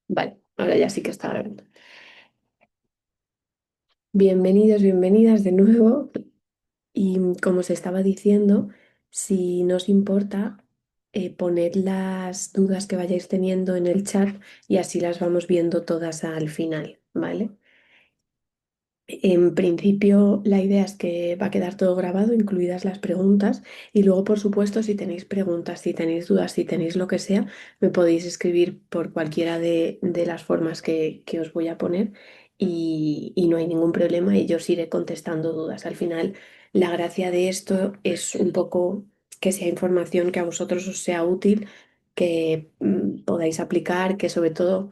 Vale, ahora ya sí que está grabando. Bienvenidos, bienvenidas de nuevo. Y como os estaba diciendo, si nos importa, poned las dudas que vayáis teniendo en el chat y así las vamos viendo todas al final, ¿vale? En principio, la idea es que va a quedar todo grabado, incluidas las preguntas. Y luego, por supuesto, si tenéis preguntas, si tenéis dudas, si tenéis lo que sea, me podéis escribir por cualquiera de las formas que os voy a poner y no hay ningún problema y yo os iré contestando dudas. Al final, la gracia de esto es un poco que sea información que a vosotros os sea útil, que podáis aplicar, que sobre todo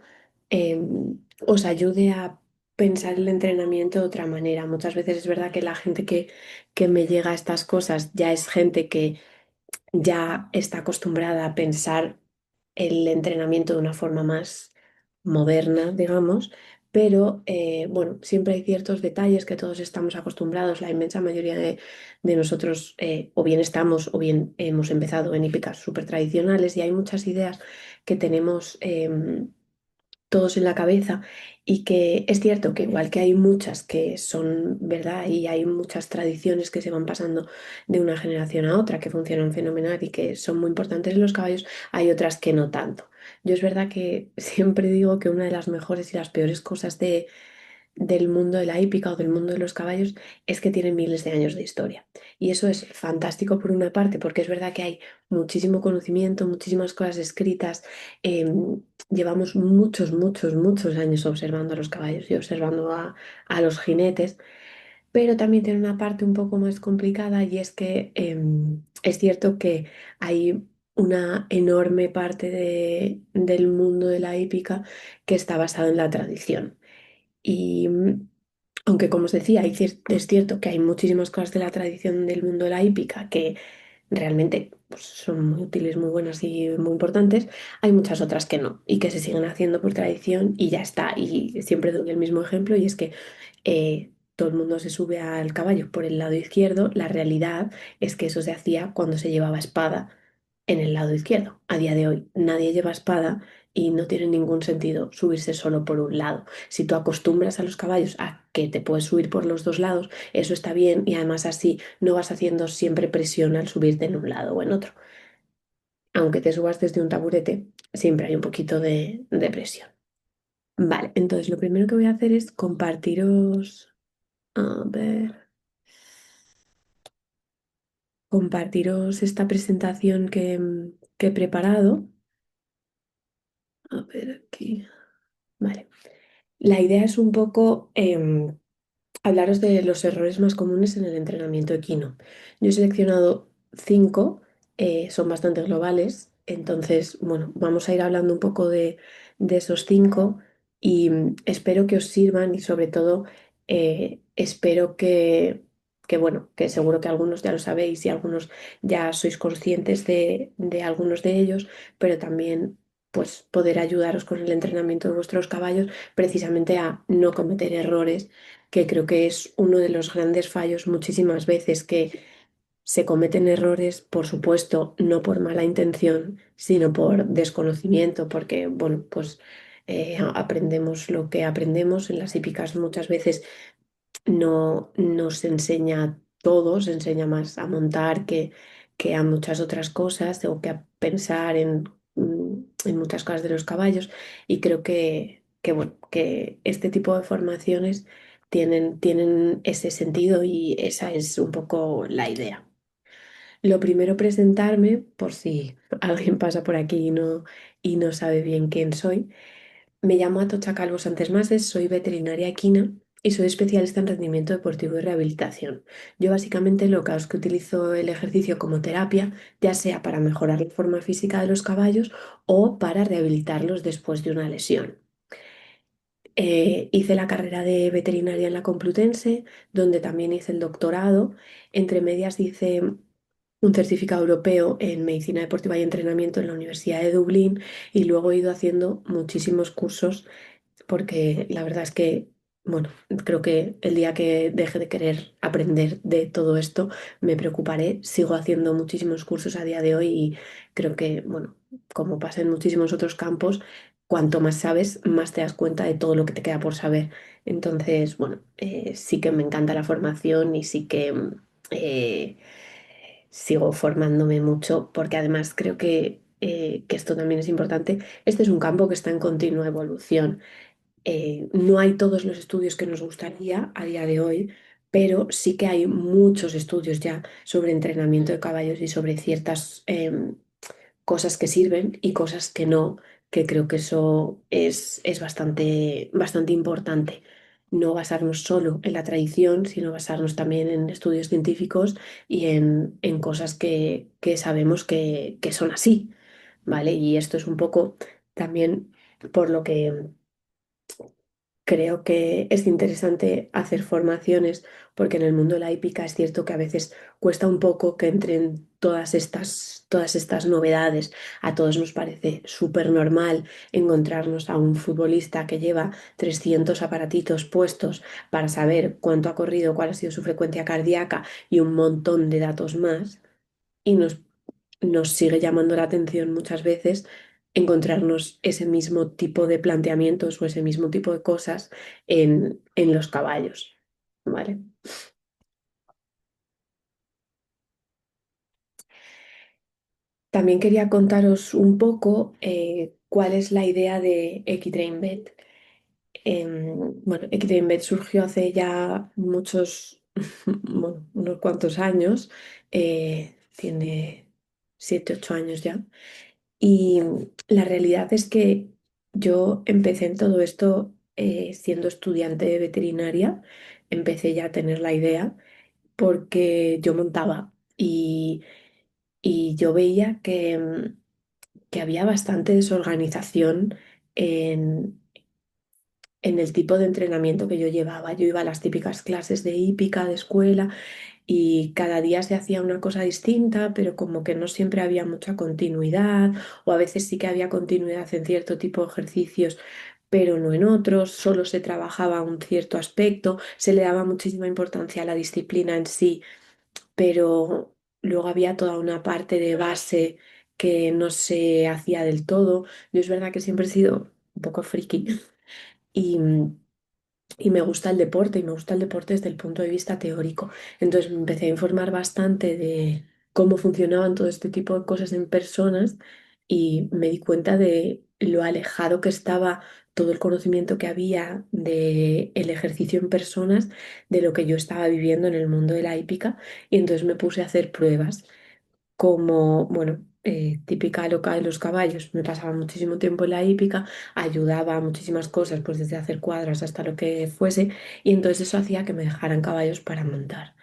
os ayude a pensar el entrenamiento de otra manera. Muchas veces es verdad que la gente que me llega a estas cosas ya es gente que ya está acostumbrada a pensar el entrenamiento de una forma más moderna, digamos, pero bueno, siempre hay ciertos detalles que todos estamos acostumbrados, la inmensa mayoría de nosotros o bien estamos o bien hemos empezado en hípicas súper tradicionales y hay muchas ideas que tenemos todos en la cabeza y que es cierto que igual que hay muchas que son verdad y hay muchas tradiciones que se van pasando de una generación a otra que funcionan fenomenal y que son muy importantes en los caballos, hay otras que no tanto. Yo es verdad que siempre digo que una de las mejores y las peores cosas del mundo de la hípica o del mundo de los caballos es que tienen miles de años de historia. Y eso es fantástico por una parte, porque es verdad que hay muchísimo conocimiento, muchísimas cosas escritas. Llevamos muchos, muchos, muchos años observando a los caballos y observando a los jinetes, pero también tiene una parte un poco más complicada y es que es cierto que hay una enorme parte del mundo de la hípica que está basado en la tradición. Y aunque, como os decía, es cierto que hay muchísimas cosas de la tradición del mundo de la hípica que realmente pues, son muy útiles, muy buenas y muy importantes, hay muchas otras que no y que se siguen haciendo por tradición y ya está. Y siempre doy el mismo ejemplo y es que todo el mundo se sube al caballo por el lado izquierdo. La realidad es que eso se hacía cuando se llevaba espada en el lado izquierdo. A día de hoy nadie lleva espada y no tiene ningún sentido subirse solo por un lado. Si tú acostumbras a los caballos a que te puedes subir por los dos lados, eso está bien y además así no vas haciendo siempre presión al subirte en un lado o en otro. Aunque te subas desde un taburete, siempre hay un poquito de presión. Vale, entonces lo primero que voy a hacer es compartiros, a ver, compartiros esta presentación que he preparado. A ver aquí. Vale. La idea es un poco hablaros de los errores más comunes en el entrenamiento equino. Yo he seleccionado 5, son bastante globales, entonces, bueno, vamos a ir hablando un poco de esos 5 y espero que os sirvan y sobre todo espero bueno, que seguro que algunos ya lo sabéis y algunos ya sois conscientes de algunos de ellos, pero también pues poder ayudaros con el entrenamiento de vuestros caballos precisamente a no cometer errores que creo que es uno de los grandes fallos muchísimas veces que se cometen errores, por supuesto, no por mala intención, sino por desconocimiento, porque, bueno, pues aprendemos lo que aprendemos. En las hípicas muchas veces no nos enseña todo, se enseña más a montar que a muchas otras cosas o que a pensar en muchas cosas de los caballos. Y creo bueno, que este tipo de formaciones tienen ese sentido y esa es un poco la idea. Lo primero, presentarme, por si alguien pasa por aquí y no sabe bien quién soy. Me llamo Atocha Calvo Santesmases, soy veterinaria equina y soy especialista en rendimiento deportivo y rehabilitación. Yo básicamente lo que hago es que utilizo el ejercicio como terapia, ya sea para mejorar la forma física de los caballos o para rehabilitarlos después de una lesión. Hice la carrera de veterinaria en la Complutense, donde también hice el doctorado. Entre medias hice un certificado europeo en medicina deportiva y entrenamiento en la Universidad de Dublín y luego he ido haciendo muchísimos cursos porque la verdad es que, bueno, creo que el día que deje de querer aprender de todo esto me preocuparé. Sigo haciendo muchísimos cursos a día de hoy y creo que, bueno, como pasa en muchísimos otros campos, cuanto más sabes, más te das cuenta de todo lo que te queda por saber. Entonces, bueno, sí que me encanta la formación y sí que eh, sigo formándome mucho porque además creo que esto también es importante. Este es un campo que está en continua evolución. No hay todos los estudios que nos gustaría a día de hoy, pero sí que hay muchos estudios ya sobre entrenamiento de caballos y sobre ciertas cosas que sirven y cosas que no, que creo que eso es bastante, bastante importante. No basarnos solo en la tradición, sino basarnos también en estudios científicos y en cosas que sabemos que son así, ¿vale? Y esto es un poco también por lo que creo que es interesante hacer formaciones porque en el mundo de la hípica es cierto que a veces cuesta un poco que entren todas estas novedades. A todos nos parece súper normal encontrarnos a un futbolista que lleva 300 aparatitos puestos para saber cuánto ha corrido, cuál ha sido su frecuencia cardíaca y un montón de datos más. Y nos sigue llamando la atención muchas veces encontrarnos ese mismo tipo de planteamientos o ese mismo tipo de cosas en los caballos, ¿vale? También quería contaros un poco cuál es la idea de Equitrainbet. Bueno, Equitrainbet surgió hace ya muchos, bueno, unos cuantos años, tiene 7, 8 años ya. Y la realidad es que yo empecé en todo esto siendo estudiante de veterinaria, empecé ya a tener la idea porque yo montaba y yo veía que había bastante desorganización en el tipo de entrenamiento que yo llevaba. Yo iba a las típicas clases de hípica, de escuela, y cada día se hacía una cosa distinta, pero como que no siempre había mucha continuidad, o a veces sí que había continuidad en cierto tipo de ejercicios, pero no en otros, solo se trabajaba un cierto aspecto, se le daba muchísima importancia a la disciplina en sí, pero luego había toda una parte de base que no se hacía del todo. Yo es verdad que siempre he sido un poco friki y, y me gusta el deporte y me gusta el deporte desde el punto de vista teórico. Entonces me empecé a informar bastante de cómo funcionaban todo este tipo de cosas en personas y me di cuenta de lo alejado que estaba todo el conocimiento que había de el ejercicio en personas de lo que yo estaba viviendo en el mundo de la hípica y entonces me puse a hacer pruebas como, bueno, típica loca de los caballos. Me pasaba muchísimo tiempo en la hípica, ayudaba a muchísimas cosas, pues desde hacer cuadras hasta lo que fuese, y entonces eso hacía que me dejaran caballos para montar.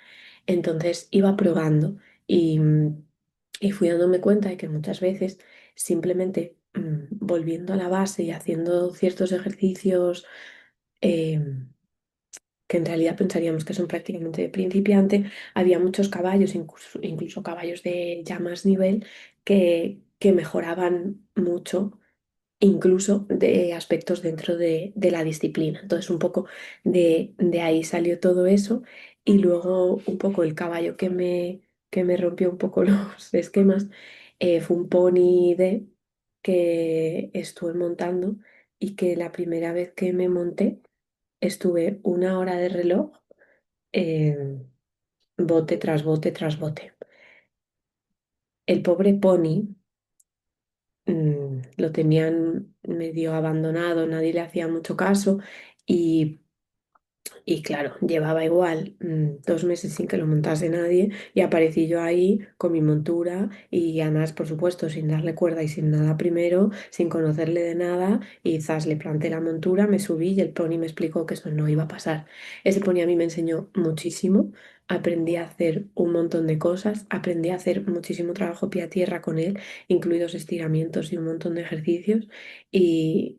Entonces iba probando y, y fui dándome cuenta de que muchas veces simplemente volviendo a la base y haciendo ciertos ejercicios em, que en realidad pensaríamos que son prácticamente de principiante, había muchos caballos, incluso caballos de ya más nivel, que mejoraban mucho, incluso de aspectos dentro de la disciplina. Entonces, un poco de ahí salió todo eso y luego un poco el caballo que me rompió un poco los esquemas fue un pony D que estuve montando y que la primera vez que me monté estuve una hora de reloj bote tras bote tras bote. El pobre pony lo tenían medio abandonado, nadie le hacía mucho caso y y claro, llevaba igual 2 meses sin que lo montase nadie y aparecí yo ahí con mi montura y además, por supuesto, sin darle cuerda y sin nada primero, sin conocerle de nada y zas, le planté la montura, me subí y el pony me explicó que eso no iba a pasar. Ese pony a mí me enseñó muchísimo, aprendí a hacer un montón de cosas, aprendí a hacer muchísimo trabajo pie a tierra con él, incluidos estiramientos y un montón de ejercicios y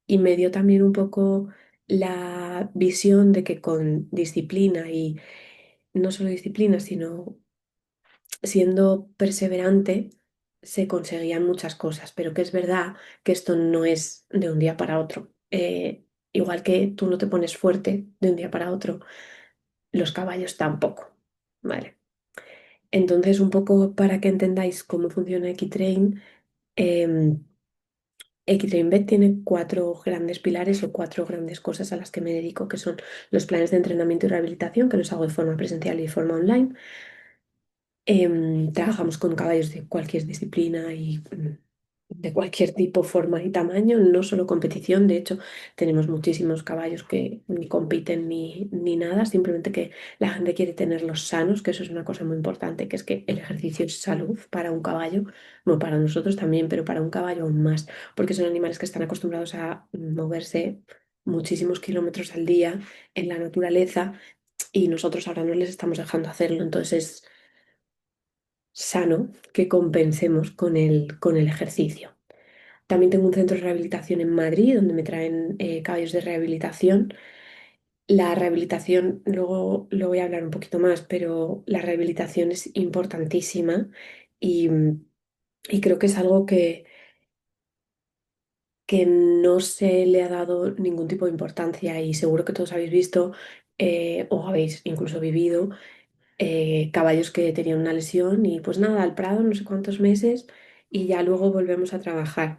me dio también un poco la visión de que con disciplina y no solo disciplina, sino siendo perseverante se conseguían muchas cosas, pero que es verdad que esto no es de un día para otro. Igual que tú no te pones fuerte de un día para otro, los caballos tampoco, ¿vale? Entonces, un poco para que entendáis cómo funciona Equitrain, em, Equitrainbet tiene cuatro grandes pilares o cuatro grandes cosas a las que me dedico, que son los planes de entrenamiento y rehabilitación, que los hago de forma presencial y de forma online. Trabajamos con caballos de cualquier disciplina y de cualquier tipo, forma y tamaño, no solo competición. De hecho, tenemos muchísimos caballos que ni compiten ni nada, simplemente que la gente quiere tenerlos sanos, que eso es una cosa muy importante, que es que el ejercicio es salud para un caballo, bueno, para nosotros también, pero para un caballo aún más, porque son animales que están acostumbrados a moverse muchísimos kilómetros al día en la naturaleza y nosotros ahora no les estamos dejando hacerlo. Entonces sano que compensemos con el ejercicio. También tengo un centro de rehabilitación en Madrid donde me traen caballos de rehabilitación. La rehabilitación, luego lo voy a hablar un poquito más, pero la rehabilitación es importantísima y, y creo que es algo que no se le ha dado ningún tipo de importancia y seguro que todos habéis visto o habéis incluso vivido caballos que tenían una lesión y pues nada, al prado no sé cuántos meses y ya luego volvemos a trabajar.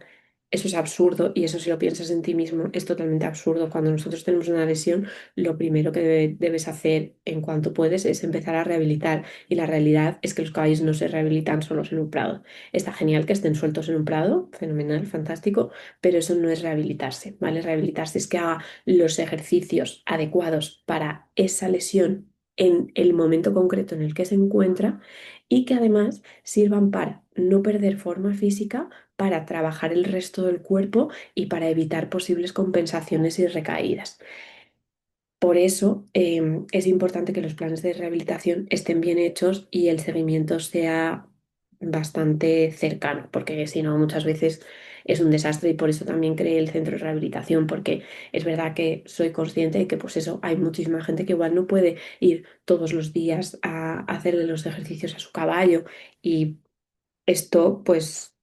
Eso es absurdo y eso si lo piensas en ti mismo es totalmente absurdo. Cuando nosotros tenemos una lesión, lo primero que debes hacer en cuanto puedes es empezar a rehabilitar y la realidad es que los caballos no se rehabilitan solos en un prado. Está genial que estén sueltos en un prado, fenomenal, fantástico, pero eso no es rehabilitarse, ¿vale? Rehabilitarse es que haga los ejercicios adecuados para esa lesión en el momento concreto en el que se encuentra y que además sirvan para no perder forma física, para trabajar el resto del cuerpo y para evitar posibles compensaciones y recaídas. Por eso es importante que los planes de rehabilitación estén bien hechos y el seguimiento sea bastante cercano, porque si no, muchas veces es un desastre y por eso también creé el centro de rehabilitación, porque es verdad que soy consciente de que pues eso, hay muchísima gente que igual no puede ir todos los días a hacerle los ejercicios a su caballo y esto pues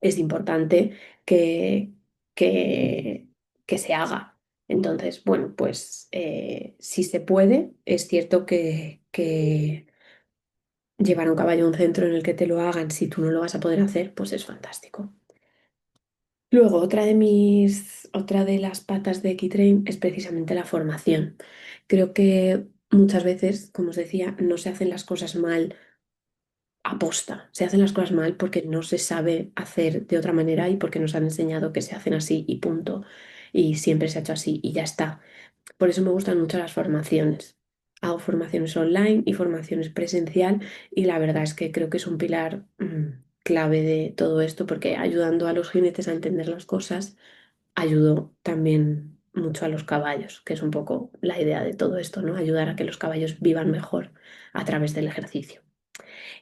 es importante que, que, que se haga. Entonces, bueno, pues si se puede, es cierto que llevar a un caballo a un centro en el que te lo hagan, si tú no lo vas a poder hacer, pues es fantástico. Luego, otra de las patas de Equitrain es precisamente la formación. Creo que muchas veces, como os decía, no se hacen las cosas mal aposta. Se hacen las cosas mal porque no se sabe hacer de otra manera y porque nos han enseñado que se hacen así y punto. Y siempre se ha hecho así y ya está. Por eso me gustan mucho las formaciones. Hago formaciones online y formaciones presencial y la verdad es que creo que es un pilar clave de todo esto porque ayudando a los jinetes a entender las cosas, ayudo también mucho a los caballos, que es un poco la idea de todo esto, ¿no? Ayudar a que los caballos vivan mejor a través del ejercicio.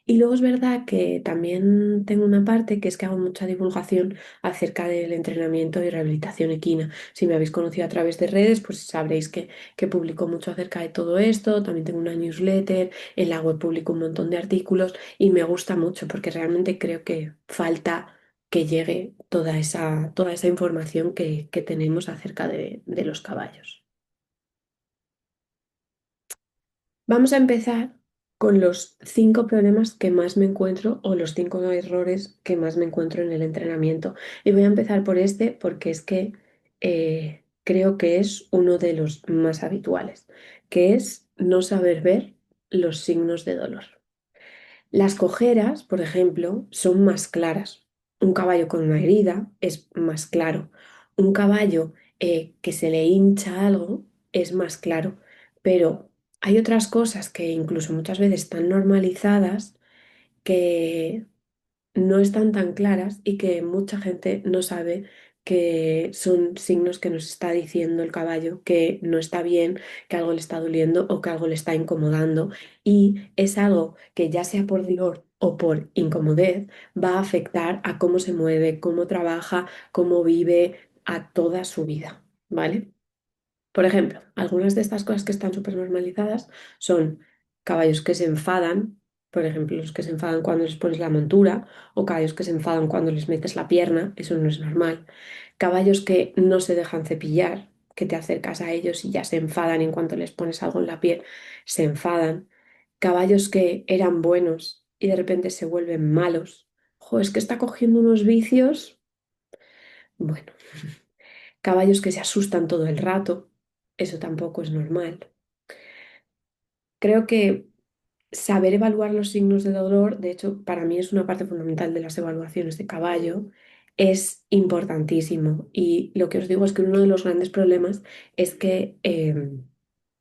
Y luego es verdad que también tengo una parte que es que hago mucha divulgación acerca del entrenamiento y rehabilitación equina. Si me habéis conocido a través de redes, pues sabréis que publico mucho acerca de todo esto. También tengo una newsletter, en la web publico un montón de artículos y me gusta mucho porque realmente creo que falta que llegue toda esa información que tenemos acerca de los caballos. Vamos a empezar con los cinco problemas que más me encuentro o los cinco errores que más me encuentro en el entrenamiento. Y voy a empezar por este porque es que creo que es uno de los más habituales, que es no saber ver los signos de dolor. Las cojeras, por ejemplo, son más claras. Un caballo con una herida es más claro. Un caballo que se le hincha algo es más claro. Pero hay otras cosas que incluso muchas veces están normalizadas que no están tan claras y que mucha gente no sabe que son signos que nos está diciendo el caballo que no está bien, que algo le está doliendo o que algo le está incomodando. Y es algo que ya sea por dolor o por incomodez va a afectar a cómo se mueve, cómo trabaja, cómo vive a toda su vida, ¿vale? Por ejemplo, algunas de estas cosas que están súper normalizadas son caballos que se enfadan, por ejemplo, los que se enfadan cuando les pones la montura, o caballos que se enfadan cuando les metes la pierna, eso no es normal. Caballos que no se dejan cepillar, que te acercas a ellos y ya se enfadan en cuanto les pones algo en la piel, se enfadan. Caballos que eran buenos y de repente se vuelven malos. Jo, es que está cogiendo unos vicios Bueno, caballos que se asustan todo el rato, eso tampoco es normal. Creo que saber evaluar los signos de dolor, de hecho, para mí es una parte fundamental de las evaluaciones de caballo, es importantísimo. Y lo que os digo es que uno de los grandes problemas es que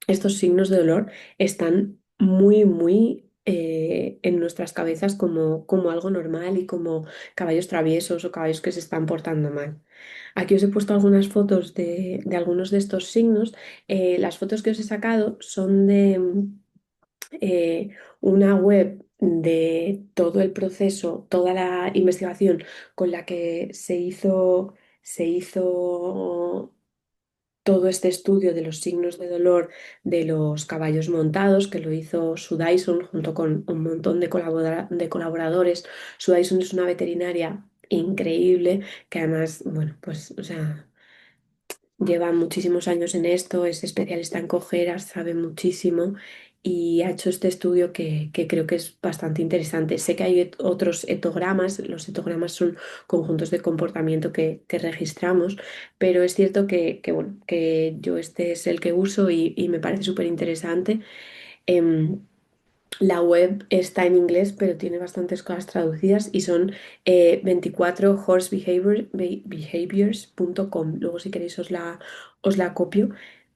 estos signos de dolor están muy, muy en nuestras cabezas como algo normal y como caballos traviesos o caballos que se están portando mal. Aquí os he puesto algunas fotos de algunos de estos signos. Las fotos que os he sacado son de eh, una web de todo el proceso, toda la investigación con la que se hizo todo este estudio de los signos de dolor de los caballos montados, que lo hizo Sue Dyson junto con un montón de colaboradores. Sue Dyson es una veterinaria increíble que además, bueno, pues, o sea, lleva muchísimos años en esto, es especialista en cojeras, sabe muchísimo y ha hecho este estudio que creo que es bastante interesante. Sé que hay otros etogramas, los etogramas son conjuntos de comportamiento que registramos, pero es cierto bueno, que yo este es el que uso y me parece súper interesante. La web está en inglés, pero tiene bastantes cosas traducidas y son 24 horsebehaviors.com. Luego, si queréis, os la copio,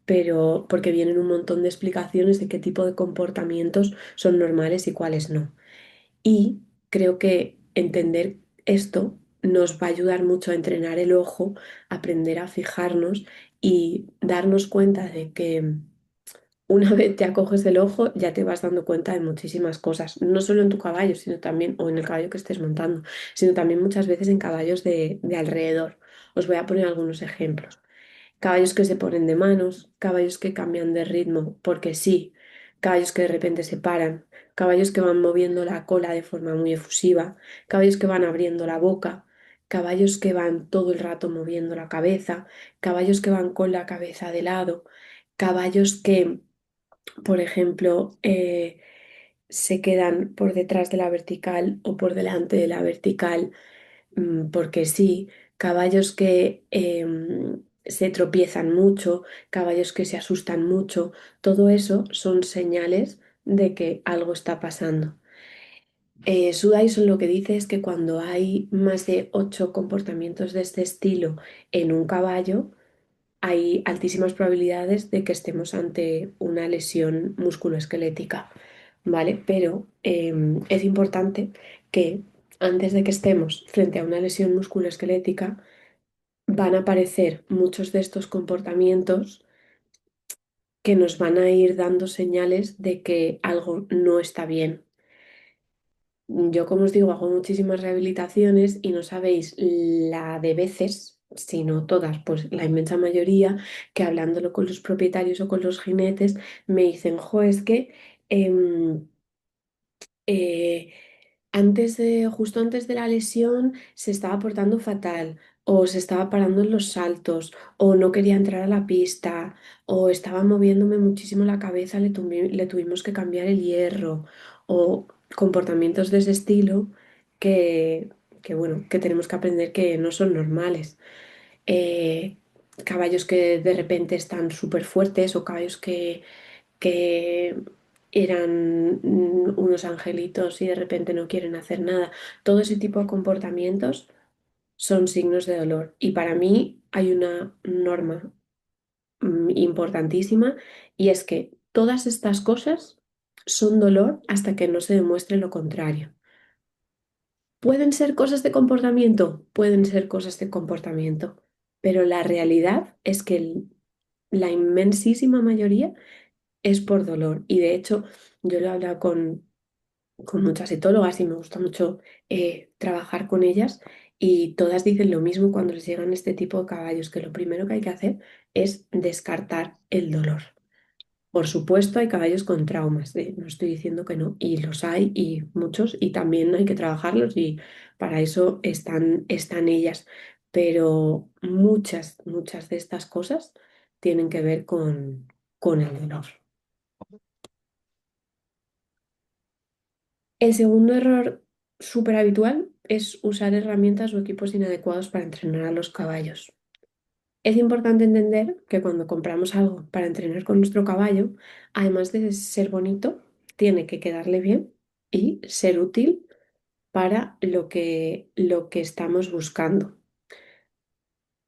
pero porque vienen un montón de explicaciones de qué tipo de comportamientos son normales y cuáles no. Y creo que entender esto nos va a ayudar mucho a entrenar el ojo, aprender a fijarnos y darnos cuenta de que una vez te acoges el ojo, ya te vas dando cuenta de muchísimas cosas, no solo en tu caballo, sino también, o en el caballo que estés montando, sino también muchas veces en caballos de alrededor. Os voy a poner algunos ejemplos. Caballos que se ponen de manos, caballos que cambian de ritmo porque sí, caballos que de repente se paran, caballos que van moviendo la cola de forma muy efusiva, caballos que van abriendo la boca, caballos que van todo el rato moviendo la cabeza, caballos que van con la cabeza de lado, caballos que por ejemplo, se quedan por detrás de la vertical o por delante de la vertical, porque sí, caballos que se tropiezan mucho, caballos que se asustan mucho, todo eso son señales de que algo está pasando. Sue lo que dice es que cuando hay más de 8 comportamientos de este estilo en un caballo, hay altísimas probabilidades de que estemos ante una lesión musculoesquelética, ¿vale? Pero es importante que antes de que estemos frente a una lesión musculoesquelética, van a aparecer muchos de estos comportamientos que nos van a ir dando señales de que algo no está bien. Yo, como os digo, hago muchísimas rehabilitaciones y no sabéis la de veces, si no todas, pues la inmensa mayoría, que hablándolo con los propietarios o con los jinetes, me dicen, jo, es que em, eh, justo antes de la lesión se estaba portando fatal, o se estaba parando en los saltos, o no quería entrar a la pista, o estaba moviéndome muchísimo la cabeza, le tuvimos que cambiar el hierro, o comportamientos de ese estilo que bueno, que tenemos que aprender que no son normales. Eh, Caballos que de repente están súper fuertes o caballos que eran unos angelitos y de repente no quieren hacer nada. Todo ese tipo de comportamientos son signos de dolor. Y para mí hay una norma importantísima y es que todas estas cosas son dolor hasta que no se demuestre lo contrario. ¿Pueden ser cosas de comportamiento? Pueden ser cosas de comportamiento, pero la realidad es que la inmensísima mayoría es por dolor. Y de hecho, yo lo he hablado con muchas etólogas y me gusta mucho trabajar con ellas y todas dicen lo mismo cuando les llegan este tipo de caballos, que lo primero que hay que hacer es descartar el dolor. Por supuesto, hay caballos con traumas, no estoy diciendo que no, y los hay y muchos, y también hay que trabajarlos y para eso están ellas, pero muchas, muchas de estas cosas tienen que ver con el dolor. El segundo error súper habitual es usar herramientas o equipos inadecuados para entrenar a los caballos. Es importante entender que cuando compramos algo para entrenar con nuestro caballo, además de ser bonito, tiene que quedarle bien y ser útil para lo que estamos buscando.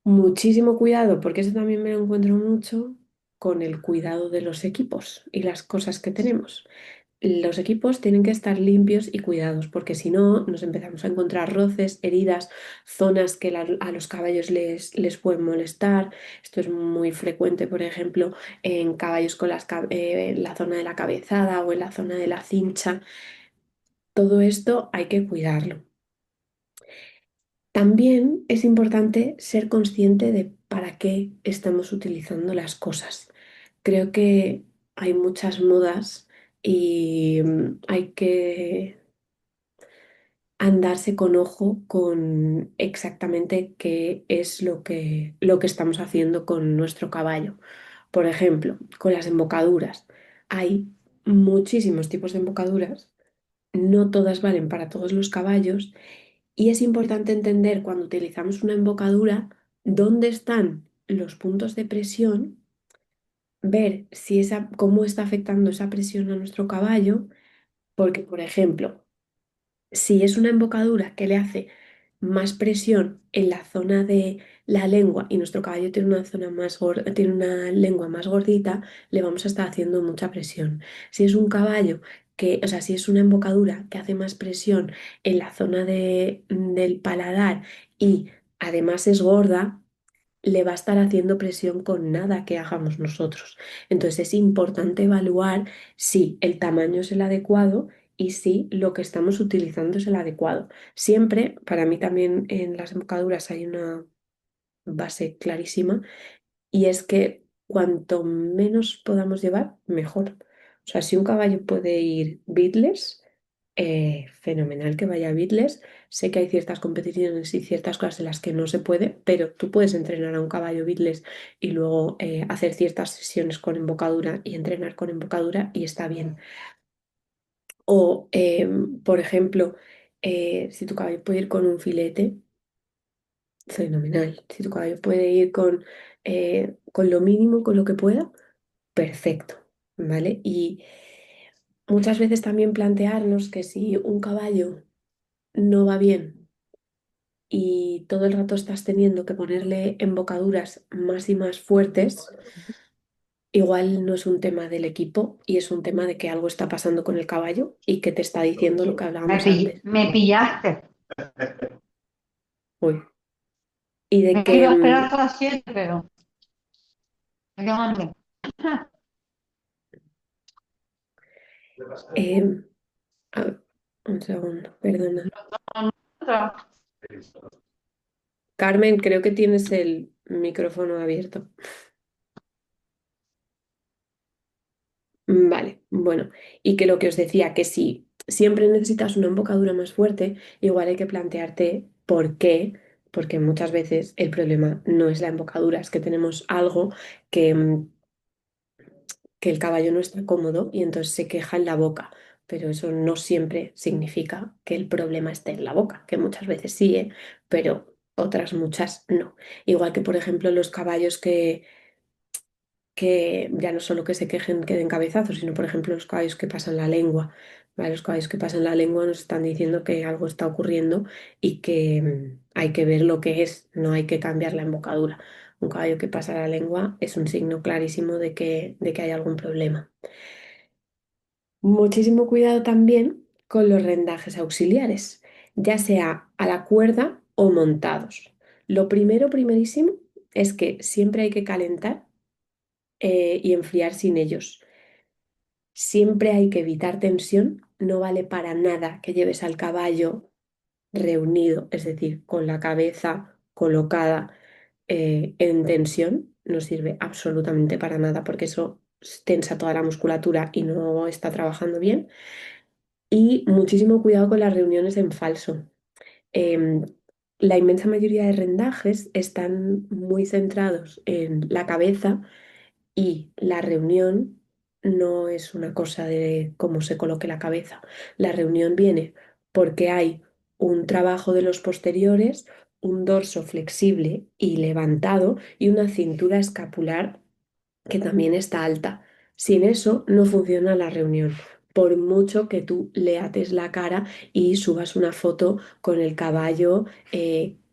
Muchísimo cuidado, porque eso también me lo encuentro mucho con el cuidado de los equipos y las cosas que tenemos. Los equipos tienen que estar limpios y cuidados, porque si no nos empezamos a encontrar roces, heridas, zonas que a los caballos les pueden molestar. Esto es muy frecuente, por ejemplo, en caballos con en la zona de la cabezada o en la zona de la cincha. Todo esto hay que cuidarlo. También es importante ser consciente de para qué estamos utilizando las cosas. Creo que hay muchas modas y hay que andarse con ojo con exactamente qué es lo que estamos haciendo con nuestro caballo. Por ejemplo, con las embocaduras. Hay muchísimos tipos de embocaduras, no todas valen para todos los caballos y es importante entender cuando utilizamos una embocadura dónde están los puntos de presión, ver cómo está afectando esa presión a nuestro caballo, porque, por ejemplo, si es una embocadura que le hace más presión en la zona de la lengua y nuestro caballo tiene una zona tiene una lengua más gordita, le vamos a estar haciendo mucha presión. Si es un caballo o sea, si es una embocadura que hace más presión en la zona del paladar y además es gorda, le va a estar haciendo presión con nada que hagamos nosotros. Entonces es importante evaluar si el tamaño es el adecuado y si lo que estamos utilizando es el adecuado. Siempre, para mí también en las embocaduras hay una base clarísima y es que cuanto menos podamos llevar, mejor. O sea, si un caballo puede ir beatless, fenomenal que vaya beatless. Sé que hay ciertas competiciones y ciertas cosas en las que no se puede, pero tú puedes entrenar a un caballo beatless y luego hacer ciertas sesiones con embocadura y entrenar con embocadura y está bien. O, por ejemplo, si tu caballo puede ir con un filete, fenomenal. Si tu caballo puede ir con lo mínimo, con lo que pueda, perfecto, ¿vale? Y muchas veces también plantearnos que si un caballo no va bien y todo el rato estás teniendo que ponerle embocaduras más y más fuertes, igual no es un tema del equipo y es un tema de que algo está pasando con el caballo y que te está diciendo lo que hablábamos antes. Me pillaste. Uy. Y de Me que, iba a esperar hasta las 7, pero me quedo hambre. em, a ver, un segundo, perdona. Carmen, creo que tienes el micrófono abierto. Vale, bueno, y que lo que os decía, que si siempre necesitas una embocadura más fuerte, igual hay que plantearte por qué, porque muchas veces el problema no es la embocadura, es que tenemos algo que, que el caballo no está cómodo y entonces se queja en la boca, pero eso no siempre significa que el problema esté en la boca, que muchas veces sí, pero otras muchas no. Igual que, por ejemplo, los caballos que ya no solo que se quejen, que den cabezazos, sino por ejemplo los caballos que pasan la lengua. ¿Vale? Los caballos que pasan la lengua nos están diciendo que algo está ocurriendo y que hay que ver lo que es, no hay que cambiar la embocadura. Un caballo que pasa la lengua es un signo clarísimo de que hay algún problema. Muchísimo cuidado también con los rendajes auxiliares, ya sea a la cuerda o montados. Lo primero, primerísimo, es que siempre hay que calentar y enfriar sin ellos. Siempre hay que evitar tensión, no vale para nada que lleves al caballo reunido, es decir, con la cabeza colocada en tensión, no sirve absolutamente para nada porque eso tensa toda la musculatura y no está trabajando bien. Y muchísimo cuidado con las reuniones en falso. Em, la inmensa mayoría de rendajes están muy centrados en la cabeza y la reunión no es una cosa de cómo se coloque la cabeza. La reunión viene porque hay un trabajo de los posteriores, un dorso flexible y levantado y una cintura escapular que también está alta. Sin eso no funciona la reunión. Por mucho que tú le ates la cara y subas una foto con el caballo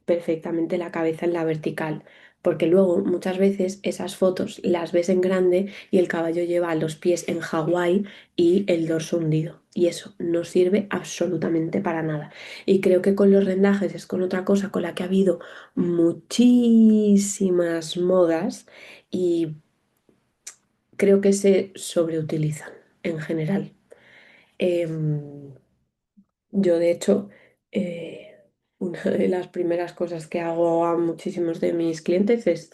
perfectamente la cabeza en la vertical. Porque luego muchas veces esas fotos las ves en grande y el caballo lleva los pies en Hawái y el dorso hundido. Y eso no sirve absolutamente para nada. Y creo que con los rendajes es con otra cosa con la que ha habido muchísimas modas y creo que se sobreutilizan en general. Em, yo, de hecho, eh, una de las primeras cosas que hago a muchísimos de mis clientes es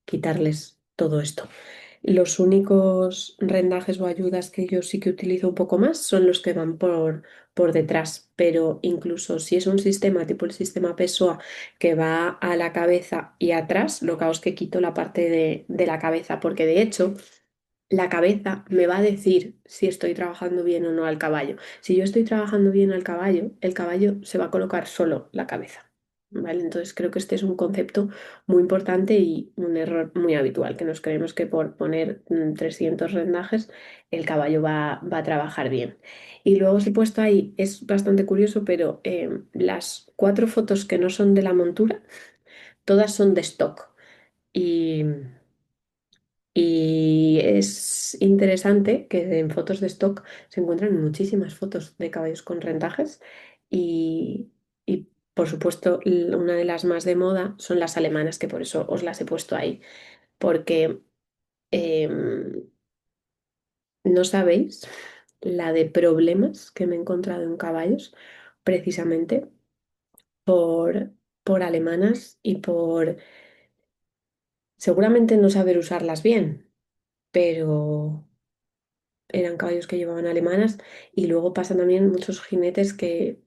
quitarles todo esto. Los únicos rendajes o ayudas que yo sí que utilizo un poco más son los que van por detrás, pero incluso si es un sistema tipo el sistema Pessoa que va a la cabeza y atrás, lo que hago es que quito la parte de la cabeza, porque de hecho la cabeza me va a decir si estoy trabajando bien o no al caballo. Si yo estoy trabajando bien al caballo, el caballo se va a colocar solo la cabeza. ¿Vale? Entonces creo que este es un concepto muy importante y un error muy habitual, que nos creemos que por poner 300 rendajes el caballo va a trabajar bien. Y luego os he puesto ahí, es bastante curioso, pero las 4 fotos que no son de la montura, todas son de stock. Y y es interesante que en fotos de stock se encuentran muchísimas fotos de caballos con rentajes y, por supuesto, una de las más de moda son las alemanas, que por eso os las he puesto ahí, porque em, no sabéis la de problemas que me he encontrado en caballos precisamente por, por alemanas y por seguramente no saber usarlas bien, pero eran caballos que llevaban alemanas y luego pasan también muchos jinetes que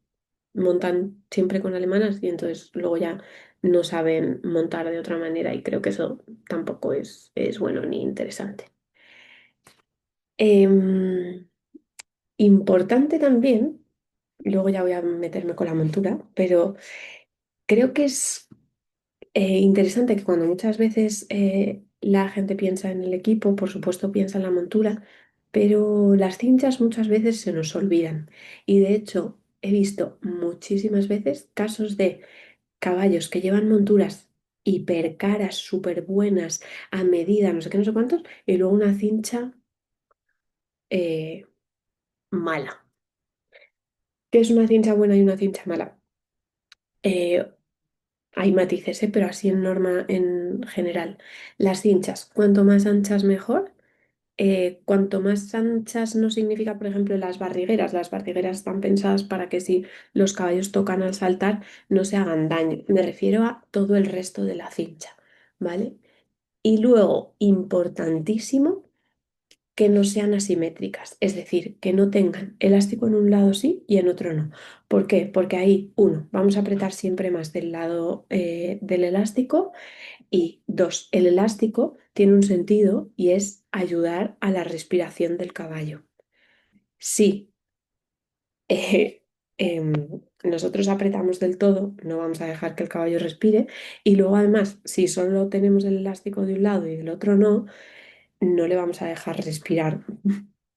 montan siempre con alemanas y entonces luego ya no saben montar de otra manera y creo que eso tampoco es bueno ni interesante. Em, Importante también, luego ya voy a meterme con la montura, pero creo que es interesante que cuando muchas veces la gente piensa en el equipo, por supuesto piensa en la montura, pero las cinchas muchas veces se nos olvidan. Y de hecho he visto muchísimas veces casos de caballos que llevan monturas hiper caras, súper buenas, a medida, no sé qué, no sé cuántos, y luego una cincha eh, mala. ¿Qué es una cincha buena y una cincha mala? Eh, Hay matices, pero así en norma en general. Las cinchas, cuanto más anchas mejor. Cuanto más anchas no significa, por ejemplo, las barrigueras. Las barrigueras están pensadas para que si los caballos tocan al saltar no se hagan daño. Me refiero a todo el resto de la cincha, ¿vale? Y luego, importantísimo, que no sean asimétricas, es decir, que no tengan elástico en un lado sí y en otro no. ¿Por qué? Porque ahí, uno, vamos a apretar siempre más del lado del elástico y dos, el elástico tiene un sentido y es ayudar a la respiración del caballo. Si eh, em, nosotros apretamos del todo, no vamos a dejar que el caballo respire. Y luego además, si solo tenemos el elástico de un lado y del otro no, no le vamos a dejar respirar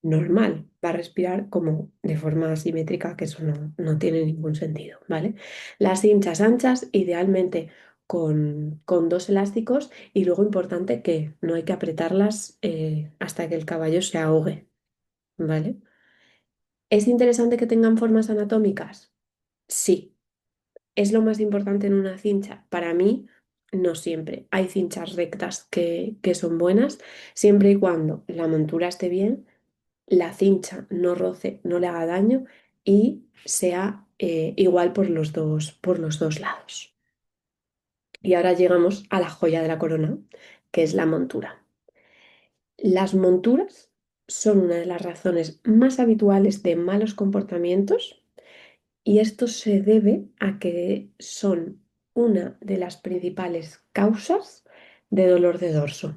normal. Va a respirar como de forma asimétrica, que eso no tiene ningún sentido, ¿vale? Las cinchas anchas, idealmente con 2 elásticos y luego importante que no hay que apretarlas hasta que el caballo se ahogue, ¿vale? ¿Es interesante que tengan formas anatómicas? Sí. ¿Es lo más importante en una cincha? Para mí, no siempre. Hay cinchas rectas que son buenas, siempre y cuando la montura esté bien, la cincha no roce, no le haga daño y sea igual por los dos lados. Y ahora llegamos a la joya de la corona, que es la montura. Las monturas son una de las razones más habituales de malos comportamientos y esto se debe a que son una de las principales causas de dolor de dorso.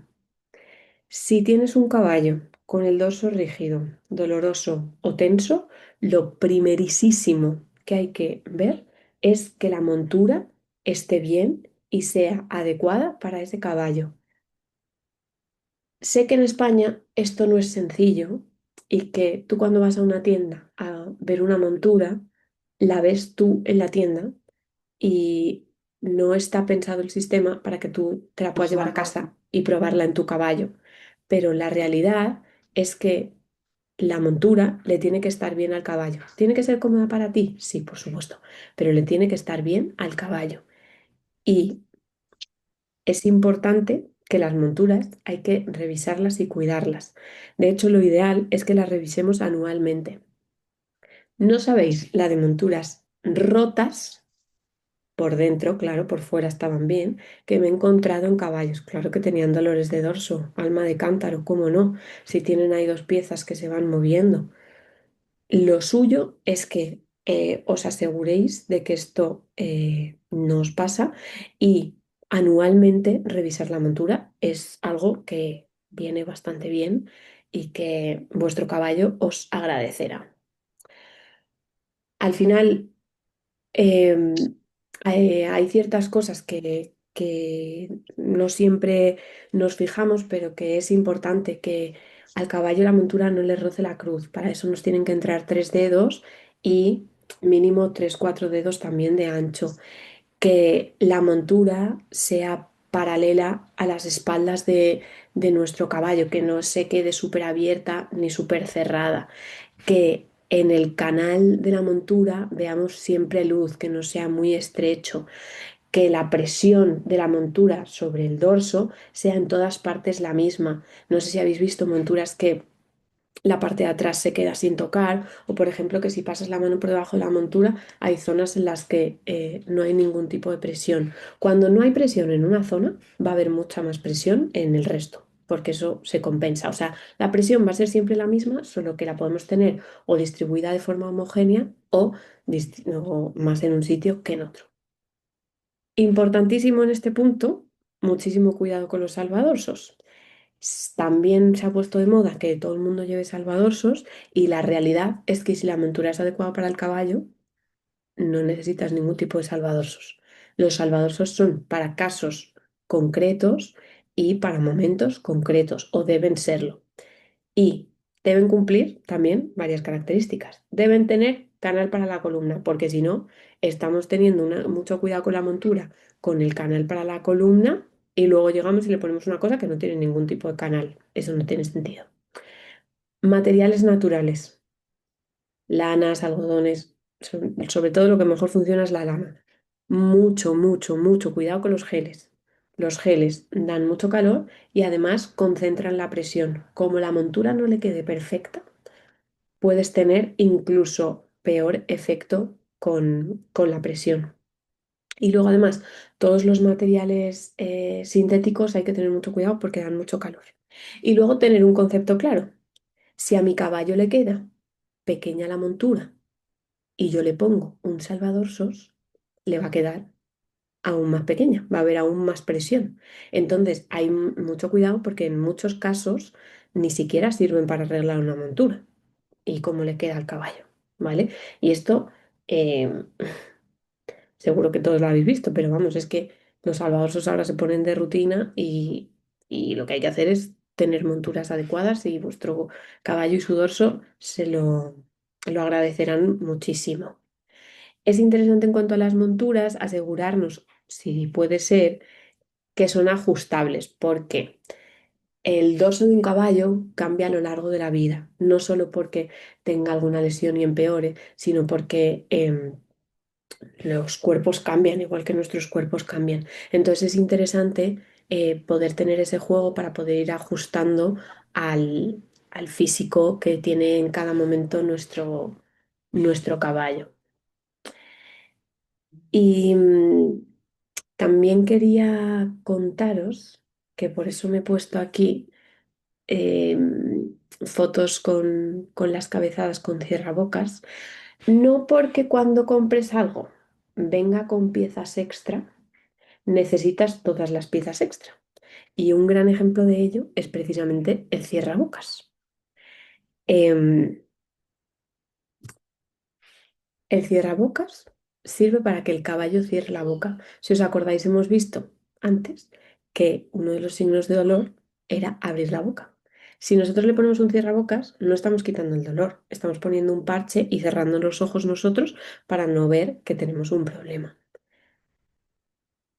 Si tienes un caballo con el dorso rígido, doloroso o tenso, lo primerísimo que hay que ver es que la montura esté bien y sea adecuada para ese caballo. Sé que en España esto no es sencillo y que tú cuando vas a una tienda a ver una montura, la ves tú en la tienda y no está pensado el sistema para que tú te la puedas llevar a casa y probarla en tu caballo. Pero la realidad es que la montura le tiene que estar bien al caballo. ¿Tiene que ser cómoda para ti? Sí, por supuesto, pero le tiene que estar bien al caballo. Y es importante que las monturas hay que revisarlas y cuidarlas. De hecho, lo ideal es que las revisemos anualmente. ¿No sabéis la de monturas rotas? Por dentro, claro, por fuera estaban bien, que me he encontrado en caballos. Claro que tenían dolores de dorso, alma de cántaro, ¿cómo no? Si tienen ahí dos piezas que se van moviendo. Lo suyo es que os aseguréis de que esto no os pasa y anualmente revisar la montura es algo que viene bastante bien y que vuestro caballo os agradecerá. Al final, Em, hay ciertas cosas que no siempre nos fijamos, pero que es importante que al caballo la montura no le roce la cruz. Para eso nos tienen que entrar tres dedos y mínimo tres, cuatro dedos también de ancho. Que la montura sea paralela a las espaldas de nuestro caballo, que no se quede súper abierta ni súper cerrada, que en el canal de la montura veamos siempre luz, que no sea muy estrecho, que la presión de la montura sobre el dorso sea en todas partes la misma. No sé si habéis visto monturas que la parte de atrás se queda sin tocar, o por ejemplo que si pasas la mano por debajo de la montura hay zonas en las que no hay ningún tipo de presión. Cuando no hay presión en una zona, va a haber mucha más presión en el resto, porque eso se compensa. O sea, la presión va a ser siempre la misma, solo que la podemos tener o distribuida de forma homogénea o más en un sitio que en otro. Importantísimo en este punto, muchísimo cuidado con los salvadorsos. También se ha puesto de moda que todo el mundo lleve salvadorsos y la realidad es que si la montura es adecuada para el caballo, no necesitas ningún tipo de salvadorsos. Los salvadorsos son para casos concretos y para momentos concretos, o deben serlo. Y deben cumplir también varias características. Deben tener canal para la columna, porque si no, estamos teniendo mucho cuidado con la montura, con el canal para la columna, y luego llegamos y le ponemos una cosa que no tiene ningún tipo de canal. Eso no tiene sentido. Materiales naturales, lanas, algodones, sobre todo lo que mejor funciona es la lana. Mucho, mucho, mucho cuidado con los geles. Los geles dan mucho calor y además concentran la presión. Como la montura no le quede perfecta, puedes tener incluso peor efecto con la presión. Y luego además, todos los materiales sintéticos hay que tener mucho cuidado porque dan mucho calor. Y luego tener un concepto claro. Si a mi caballo le queda pequeña la montura y yo le pongo un salvadorsos, le va a quedar aún más pequeña, va a haber aún más presión. Entonces hay mucho cuidado porque en muchos casos ni siquiera sirven para arreglar una montura y cómo le queda al caballo, ¿vale? Y esto eh, seguro que todos lo habéis visto, pero vamos, es que los salvadorsos ahora se ponen de rutina y lo que hay que hacer es tener monturas adecuadas y vuestro caballo y su dorso lo agradecerán muchísimo. Es interesante en cuanto a las monturas asegurarnos, si puede ser, que son ajustables, porque el dorso de un caballo cambia a lo largo de la vida, no solo porque tenga alguna lesión y empeore, sino porque los cuerpos cambian, igual que nuestros cuerpos cambian. Entonces es interesante poder tener ese juego para poder ir ajustando al físico que tiene en cada momento nuestro caballo. Y también quería contaros, que por eso me he puesto aquí fotos con las cabezadas con cierrabocas, no porque cuando compres algo venga con piezas extra, necesitas todas las piezas extra. Y un gran ejemplo de ello es precisamente el cierrabocas. Em, el cierrabocas. sirve para que el caballo cierre la boca. Si os acordáis, hemos visto antes que uno de los signos de dolor era abrir la boca. Si nosotros le ponemos un cierrabocas, no estamos quitando el dolor, estamos poniendo un parche y cerrando los ojos nosotros para no ver que tenemos un problema.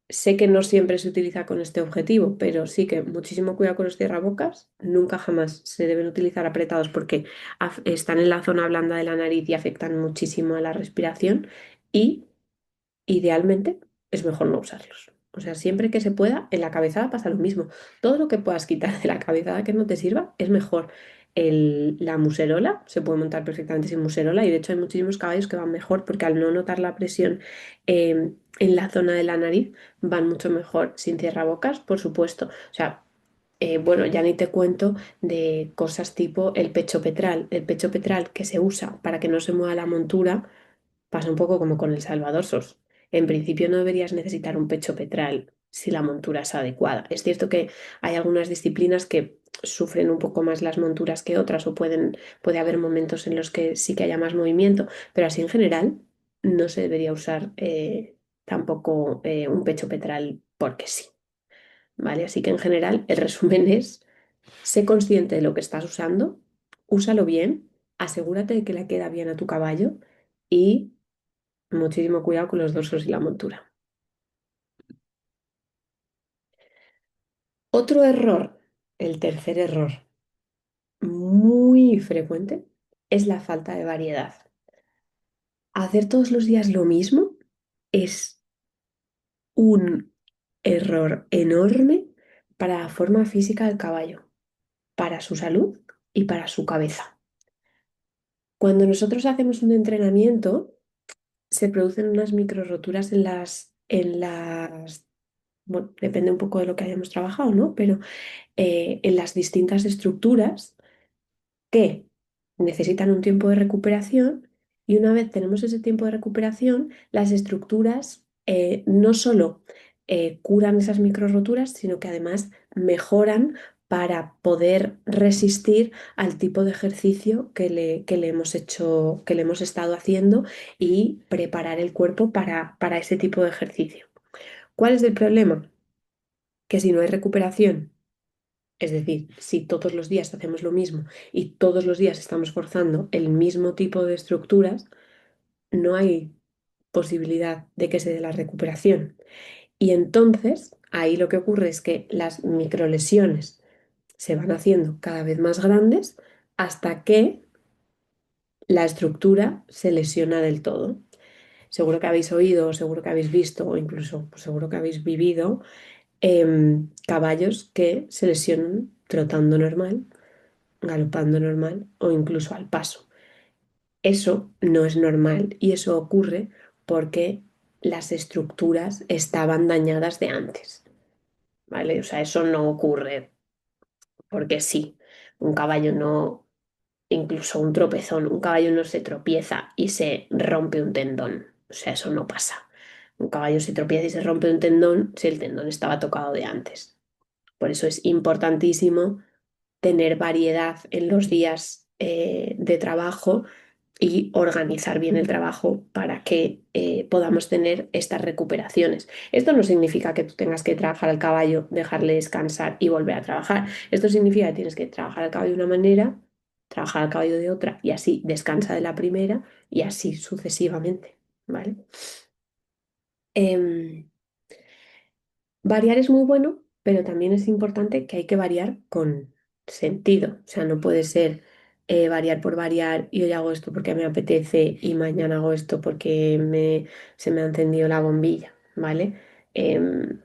Sé que no siempre se utiliza con este objetivo, pero sí que muchísimo cuidado con los cierrabocas. Nunca jamás se deben utilizar apretados porque están en la zona blanda de la nariz y afectan muchísimo a la respiración. Y idealmente es mejor no usarlos. O sea, siempre que se pueda, en la cabezada pasa lo mismo. Todo lo que puedas quitar de la cabezada que no te sirva es mejor. La muserola se puede montar perfectamente sin muserola y de hecho hay muchísimos caballos que van mejor porque al no notar la presión en la zona de la nariz van mucho mejor sin cierrabocas, por supuesto. O sea, bueno, ya ni te cuento de cosas tipo el pecho petral. El pecho petral que se usa para que no se mueva la montura. Pasa un poco como con el salvadorsos. En principio no deberías necesitar un pecho petral si la montura es adecuada. Es cierto que hay algunas disciplinas que sufren un poco más las monturas que otras o puede haber momentos en los que sí que haya más movimiento, pero así en general no se debería usar tampoco un pecho petral porque sí, ¿vale? Así que en general el resumen es, sé consciente de lo que estás usando, úsalo bien, asegúrate de que le queda bien a tu caballo y muchísimo cuidado con los dorsos y la montura. Otro error, el tercer error, muy frecuente, es la falta de variedad. Hacer todos los días lo mismo es un error enorme para la forma física del caballo, para su salud y para su cabeza. Cuando nosotros hacemos un entrenamiento, se producen unas micro roturas bueno, depende un poco de lo que hayamos trabajado, ¿no? Pero en las distintas estructuras que necesitan un tiempo de recuperación y una vez tenemos ese tiempo de recuperación, las estructuras no solo curan esas micro roturas, sino que además mejoran para poder resistir al tipo de ejercicio que le hemos hecho, que le hemos estado haciendo y preparar el cuerpo para ese tipo de ejercicio. ¿Cuál es el problema? Que si no hay recuperación, es decir, si todos los días hacemos lo mismo y todos los días estamos forzando el mismo tipo de estructuras, no hay posibilidad de que se dé la recuperación. Y entonces, ahí lo que ocurre es que las microlesiones se van haciendo cada vez más grandes hasta que la estructura se lesiona del todo. Seguro que habéis oído, seguro que habéis visto o incluso pues, seguro que habéis vivido caballos que se lesionan trotando normal, galopando normal o incluso al paso. Eso no es normal y eso ocurre porque las estructuras estaban dañadas de antes, ¿vale? O sea, eso no ocurre porque sí. Un caballo no, incluso un tropezón, un caballo no se tropieza y se rompe un tendón. O sea, eso no pasa. Un caballo se tropieza y se rompe un tendón si el tendón estaba tocado de antes. Por eso es importantísimo tener variedad en los días de trabajo y organizar bien el trabajo para que podamos tener estas recuperaciones. Esto no significa que tú tengas que trabajar al caballo, dejarle descansar y volver a trabajar. Esto significa que tienes que trabajar al caballo de una manera, trabajar al caballo de otra y así descansa de la primera y así sucesivamente, ¿vale? Em, Variar es muy bueno, pero también es importante que hay que variar con sentido. O sea, no puede ser variar por variar y hoy hago esto porque me apetece y mañana hago esto porque se me ha encendido la bombilla, ¿vale? Em,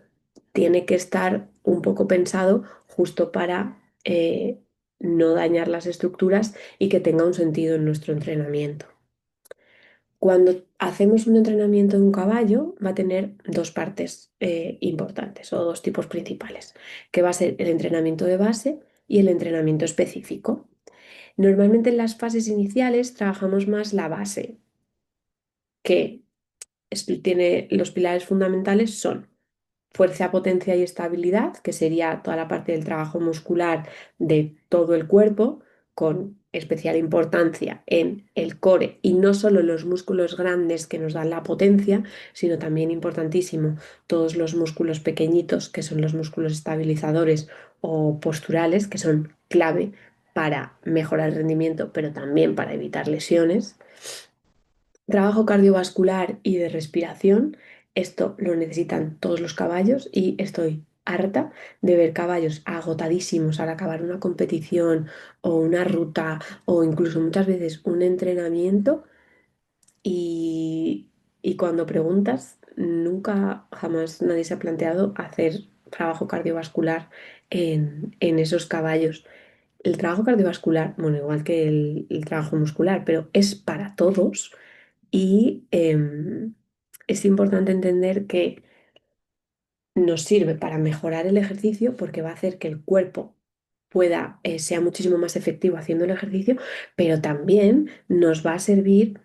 Tiene que estar un poco pensado justo para no dañar las estructuras y que tenga un sentido en nuestro entrenamiento. Cuando hacemos un entrenamiento de un caballo, va a tener dos partes importantes o dos tipos principales, que va a ser el entrenamiento de base y el entrenamiento específico. Normalmente en las fases iniciales trabajamos más la base, que tiene los pilares fundamentales son fuerza, potencia y estabilidad, que sería toda la parte del trabajo muscular de todo el cuerpo, con especial importancia en el core y no solo los músculos grandes que nos dan la potencia, sino también importantísimo todos los músculos pequeñitos que son los músculos estabilizadores o posturales que son clave para mejorar el rendimiento, pero también para evitar lesiones. Trabajo cardiovascular y de respiración, esto lo necesitan todos los caballos y estoy harta de ver caballos agotadísimos al acabar una competición o una ruta o incluso muchas veces un entrenamiento y, y cuando preguntas, nunca jamás nadie se ha planteado hacer trabajo cardiovascular en esos caballos. El trabajo cardiovascular, bueno, igual que el trabajo muscular, pero es para todos y es importante entender que nos sirve para mejorar el ejercicio porque va a hacer que el cuerpo sea muchísimo más efectivo haciendo el ejercicio, pero también nos va a servir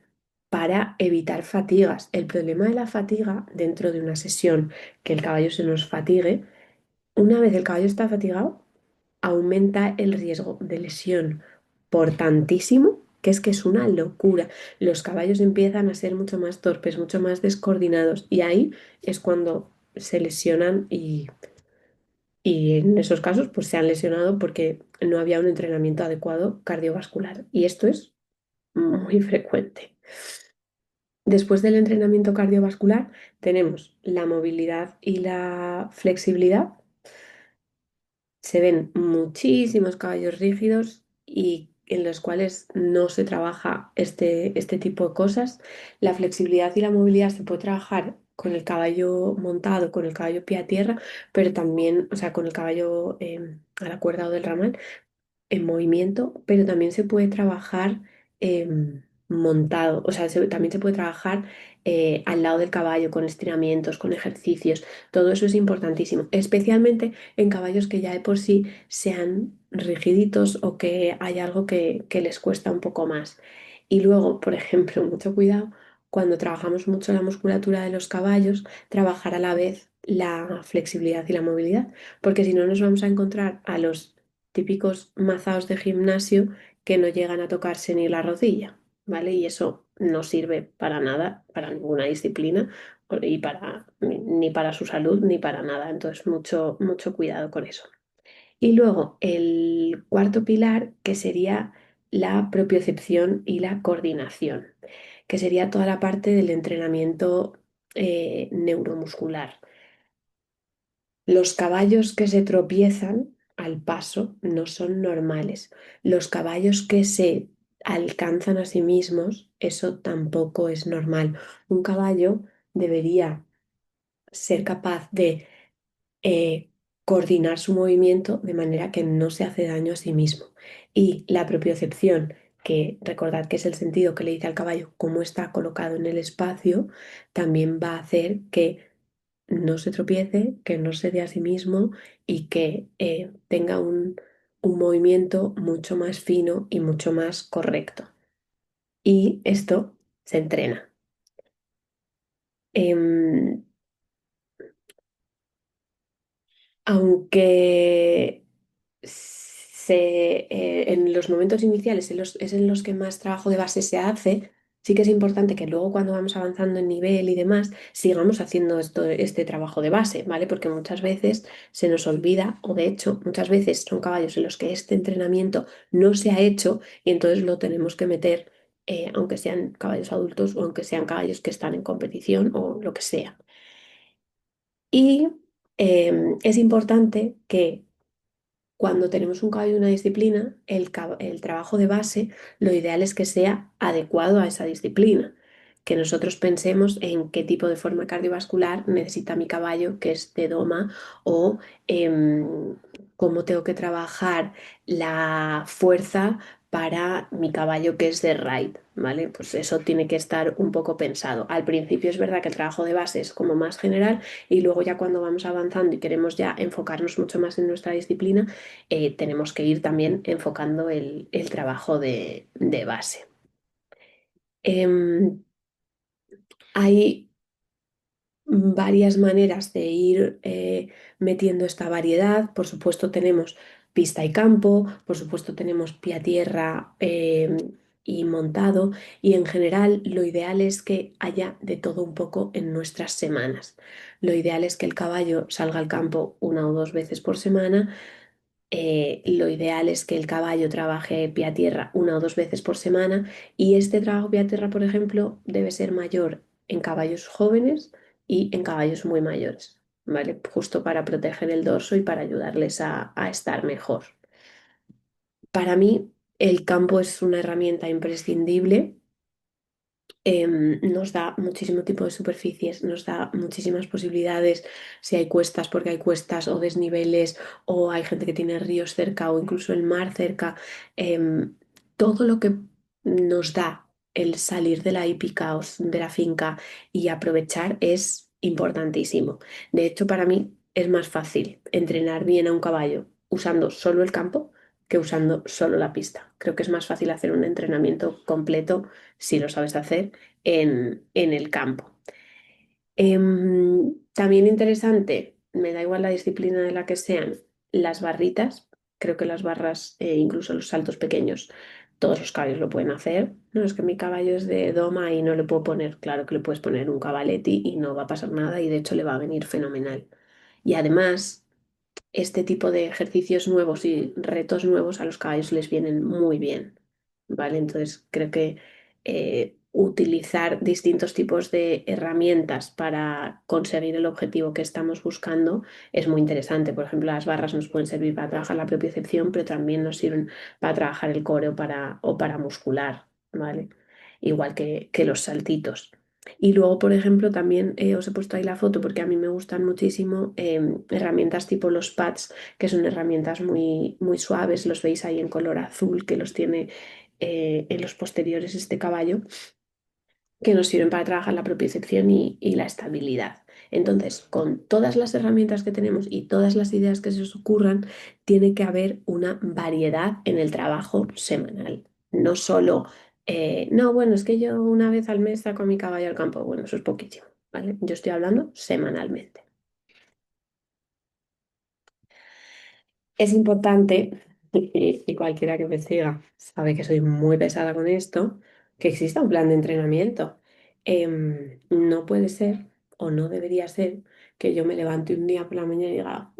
para evitar fatigas. El problema de la fatiga dentro de una sesión, que el caballo se nos fatigue, una vez el caballo está fatigado, aumenta el riesgo de lesión por tantísimo que es una locura. Los caballos empiezan a ser mucho más torpes, mucho más descoordinados y ahí es cuando se lesionan y en esos casos pues se han lesionado porque no había un entrenamiento adecuado cardiovascular y esto es muy frecuente. Después del entrenamiento cardiovascular tenemos la movilidad y la flexibilidad. Se ven muchísimos caballos rígidos y en los cuales no se trabaja este tipo de cosas. La flexibilidad y la movilidad se puede trabajar con el caballo montado, con el caballo pie a tierra, pero también, o sea, con el caballo a la cuerda o del ramal, en movimiento, pero también se puede trabajar montado, o sea, también se puede trabajar al lado del caballo, con estiramientos, con ejercicios, todo eso es importantísimo, especialmente en caballos que ya de por sí sean rigiditos o que hay algo que les cuesta un poco más. Y luego, por ejemplo, mucho cuidado, cuando trabajamos mucho la musculatura de los caballos, trabajar a la vez la flexibilidad y la movilidad, porque si no nos vamos a encontrar a los típicos mazaos de gimnasio que no llegan a tocarse ni la rodilla, ¿vale? Y eso no sirve para nada, para ninguna disciplina y ni para su salud ni para nada. Entonces, mucho cuidado con eso. Y luego, el cuarto pilar, que sería la propiocepción y la coordinación, que sería toda la parte del entrenamiento neuromuscular. Los caballos que se tropiezan al paso no son normales. Los caballos que se alcanzan a sí mismos, eso tampoco es normal. Un caballo debería ser capaz de eh, coordinar su movimiento de manera que no se hace daño a sí mismo. Y la propiocepción, que recordad que es el sentido que le dice al caballo cómo está colocado en el espacio, también va a hacer que no se tropiece, que no se dé a sí mismo y que tenga un movimiento mucho más fino y mucho más correcto. Y esto se entrena. Em, Aunque en los momentos iniciales es en los que más trabajo de base se hace, sí que es importante que luego cuando vamos avanzando en nivel y demás, sigamos haciendo este trabajo de base, ¿vale? Porque muchas veces se nos olvida, o de hecho muchas veces son caballos en los que este entrenamiento no se ha hecho y entonces lo tenemos que meter, aunque sean caballos adultos o aunque sean caballos que están en competición o lo que sea. Y es importante que cuando tenemos un caballo de una disciplina, el trabajo de base, lo ideal es que sea adecuado a esa disciplina. Que nosotros pensemos en qué tipo de forma cardiovascular necesita mi caballo, que es de doma, o em, cómo tengo que trabajar la fuerza para mi caballo, que es de ride, ¿vale? Pues eso tiene que estar un poco pensado. Al principio es verdad que el trabajo de base es como más general y luego ya cuando vamos avanzando y queremos ya enfocarnos mucho más en nuestra disciplina, tenemos que ir también enfocando el trabajo de base. Em, hay varias maneras de ir metiendo esta variedad. Por supuesto tenemos pista y campo, por supuesto tenemos pie a tierra y montado, y en general lo ideal es que haya de todo un poco en nuestras semanas. Lo ideal es que el caballo salga al campo una o dos veces por semana. Lo ideal es que el caballo trabaje pie a tierra una o dos veces por semana, y este trabajo pie a tierra, por ejemplo, debe ser mayor en caballos jóvenes y en caballos muy mayores, ¿vale? Justo para proteger el dorso y para ayudarles a estar mejor. Para mí, el campo es una herramienta imprescindible. Nos da muchísimo tipo de superficies, nos da muchísimas posibilidades, si hay cuestas, porque hay cuestas o desniveles, o hay gente que tiene ríos cerca o incluso el mar cerca. Todo lo que nos da el salir de la hípica o de la finca y aprovechar es importantísimo. De hecho, para mí es más fácil entrenar bien a un caballo usando solo el campo que usando solo la pista. Creo que es más fácil hacer un entrenamiento completo si lo sabes hacer en el campo. También interesante, me da igual la disciplina de la que sean, las barritas. Creo que las barras, incluso los saltos pequeños, todos los caballos lo pueden hacer. No es que mi caballo es de doma y no le puedo poner, claro que le puedes poner un cavaletti y no va a pasar nada, y de hecho le va a venir fenomenal. Y además, este tipo de ejercicios nuevos y retos nuevos a los caballos les vienen muy bien, ¿vale? Entonces creo que utilizar distintos tipos de herramientas para conseguir el objetivo que estamos buscando es muy interesante. Por ejemplo, las barras nos pueden servir para trabajar la propiocepción, pero también nos sirven para trabajar el core o para muscular, ¿vale? Igual que los saltitos. Y luego, por ejemplo, también os he puesto ahí la foto porque a mí me gustan muchísimo herramientas tipo los pads, que son herramientas muy, muy suaves. Los veis ahí en color azul, que los tiene en los posteriores este caballo, que nos sirven para trabajar la propiocepción y la estabilidad. Entonces, con todas las herramientas que tenemos y todas las ideas que se os ocurran, tiene que haber una variedad en el trabajo semanal. No solo, no, bueno, es que yo una vez al mes saco a mi caballo al campo. Bueno, eso es poquísimo, ¿vale? Yo estoy hablando semanalmente. Es importante, y cualquiera que me siga sabe que soy muy pesada con esto, que exista un plan de entrenamiento. No puede ser o no debería ser que yo me levante un día por la mañana y diga,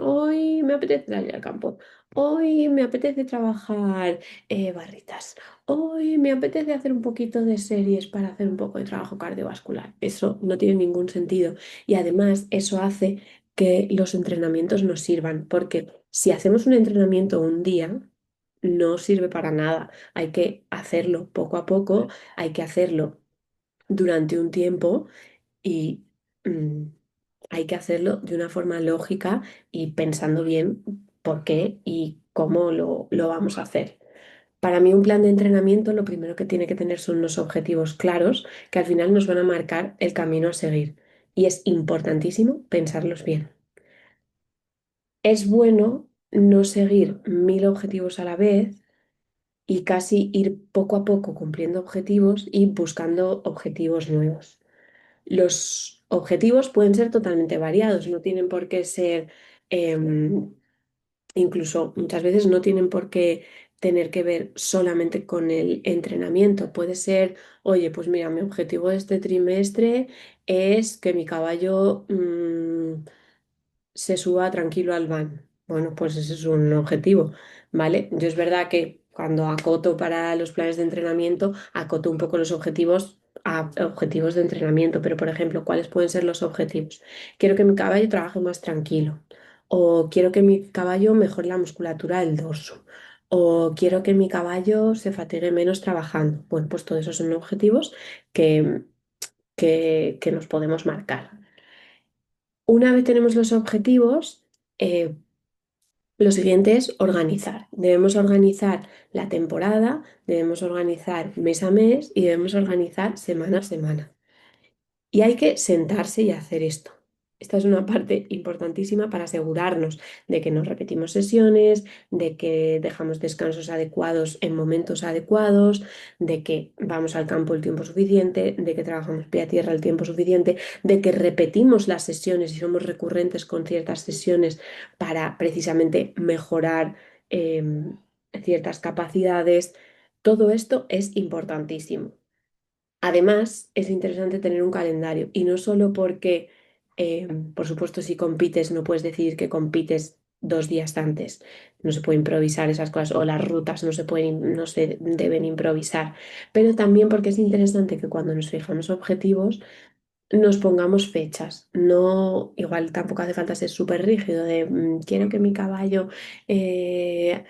hoy me apetece salir al campo, hoy me apetece trabajar barritas, hoy me apetece hacer un poquito de series para hacer un poco de trabajo cardiovascular". Eso no tiene ningún sentido, y además eso hace que los entrenamientos nos sirvan, porque si hacemos un entrenamiento un día, no sirve para nada. Hay que hacerlo poco a poco, hay que hacerlo durante un tiempo, y mm, hay que hacerlo de una forma lógica y pensando bien por qué y cómo lo vamos a hacer. Para mí, un plan de entrenamiento lo primero que tiene que tener son unos objetivos claros que al final nos van a marcar el camino a seguir. Y es importantísimo pensarlos bien. Es bueno no seguir 1000 objetivos a la vez y casi ir poco a poco cumpliendo objetivos y buscando objetivos nuevos. Los objetivos pueden ser totalmente variados, no tienen por qué ser, em, incluso muchas veces no tienen por qué tener que ver solamente con el entrenamiento. Puede ser, oye, pues mira, mi objetivo de este trimestre es que mi caballo se suba tranquilo al van. Bueno, pues ese es un objetivo, ¿vale? Yo es verdad que cuando acoto para los planes de entrenamiento, acoto un poco los objetivos a objetivos de entrenamiento, pero por ejemplo, ¿cuáles pueden ser los objetivos? Quiero que mi caballo trabaje más tranquilo, o quiero que mi caballo mejore la musculatura del dorso, o quiero que mi caballo se fatigue menos trabajando. Bueno, pues todos esos son objetivos que, que nos podemos marcar. Una vez tenemos los objetivos, eh, lo siguiente es organizar. Debemos organizar la temporada, debemos organizar mes a mes y debemos organizar semana a semana. Y hay que sentarse y hacer esto. Esta es una parte importantísima para asegurarnos de que nos repetimos sesiones, de que dejamos descansos adecuados en momentos adecuados, de que vamos al campo el tiempo suficiente, de que trabajamos pie a tierra el tiempo suficiente, de que repetimos las sesiones y somos recurrentes con ciertas sesiones para precisamente mejorar ciertas capacidades. Todo esto es importantísimo. Además, es interesante tener un calendario y no solo porque, por supuesto, si compites, no puedes decir que compites 2 días antes. No se puede improvisar esas cosas o las rutas no se deben improvisar. Pero también porque es interesante que cuando nos fijamos objetivos, nos pongamos fechas. No, igual tampoco hace falta ser súper rígido de quiero que mi caballo eh,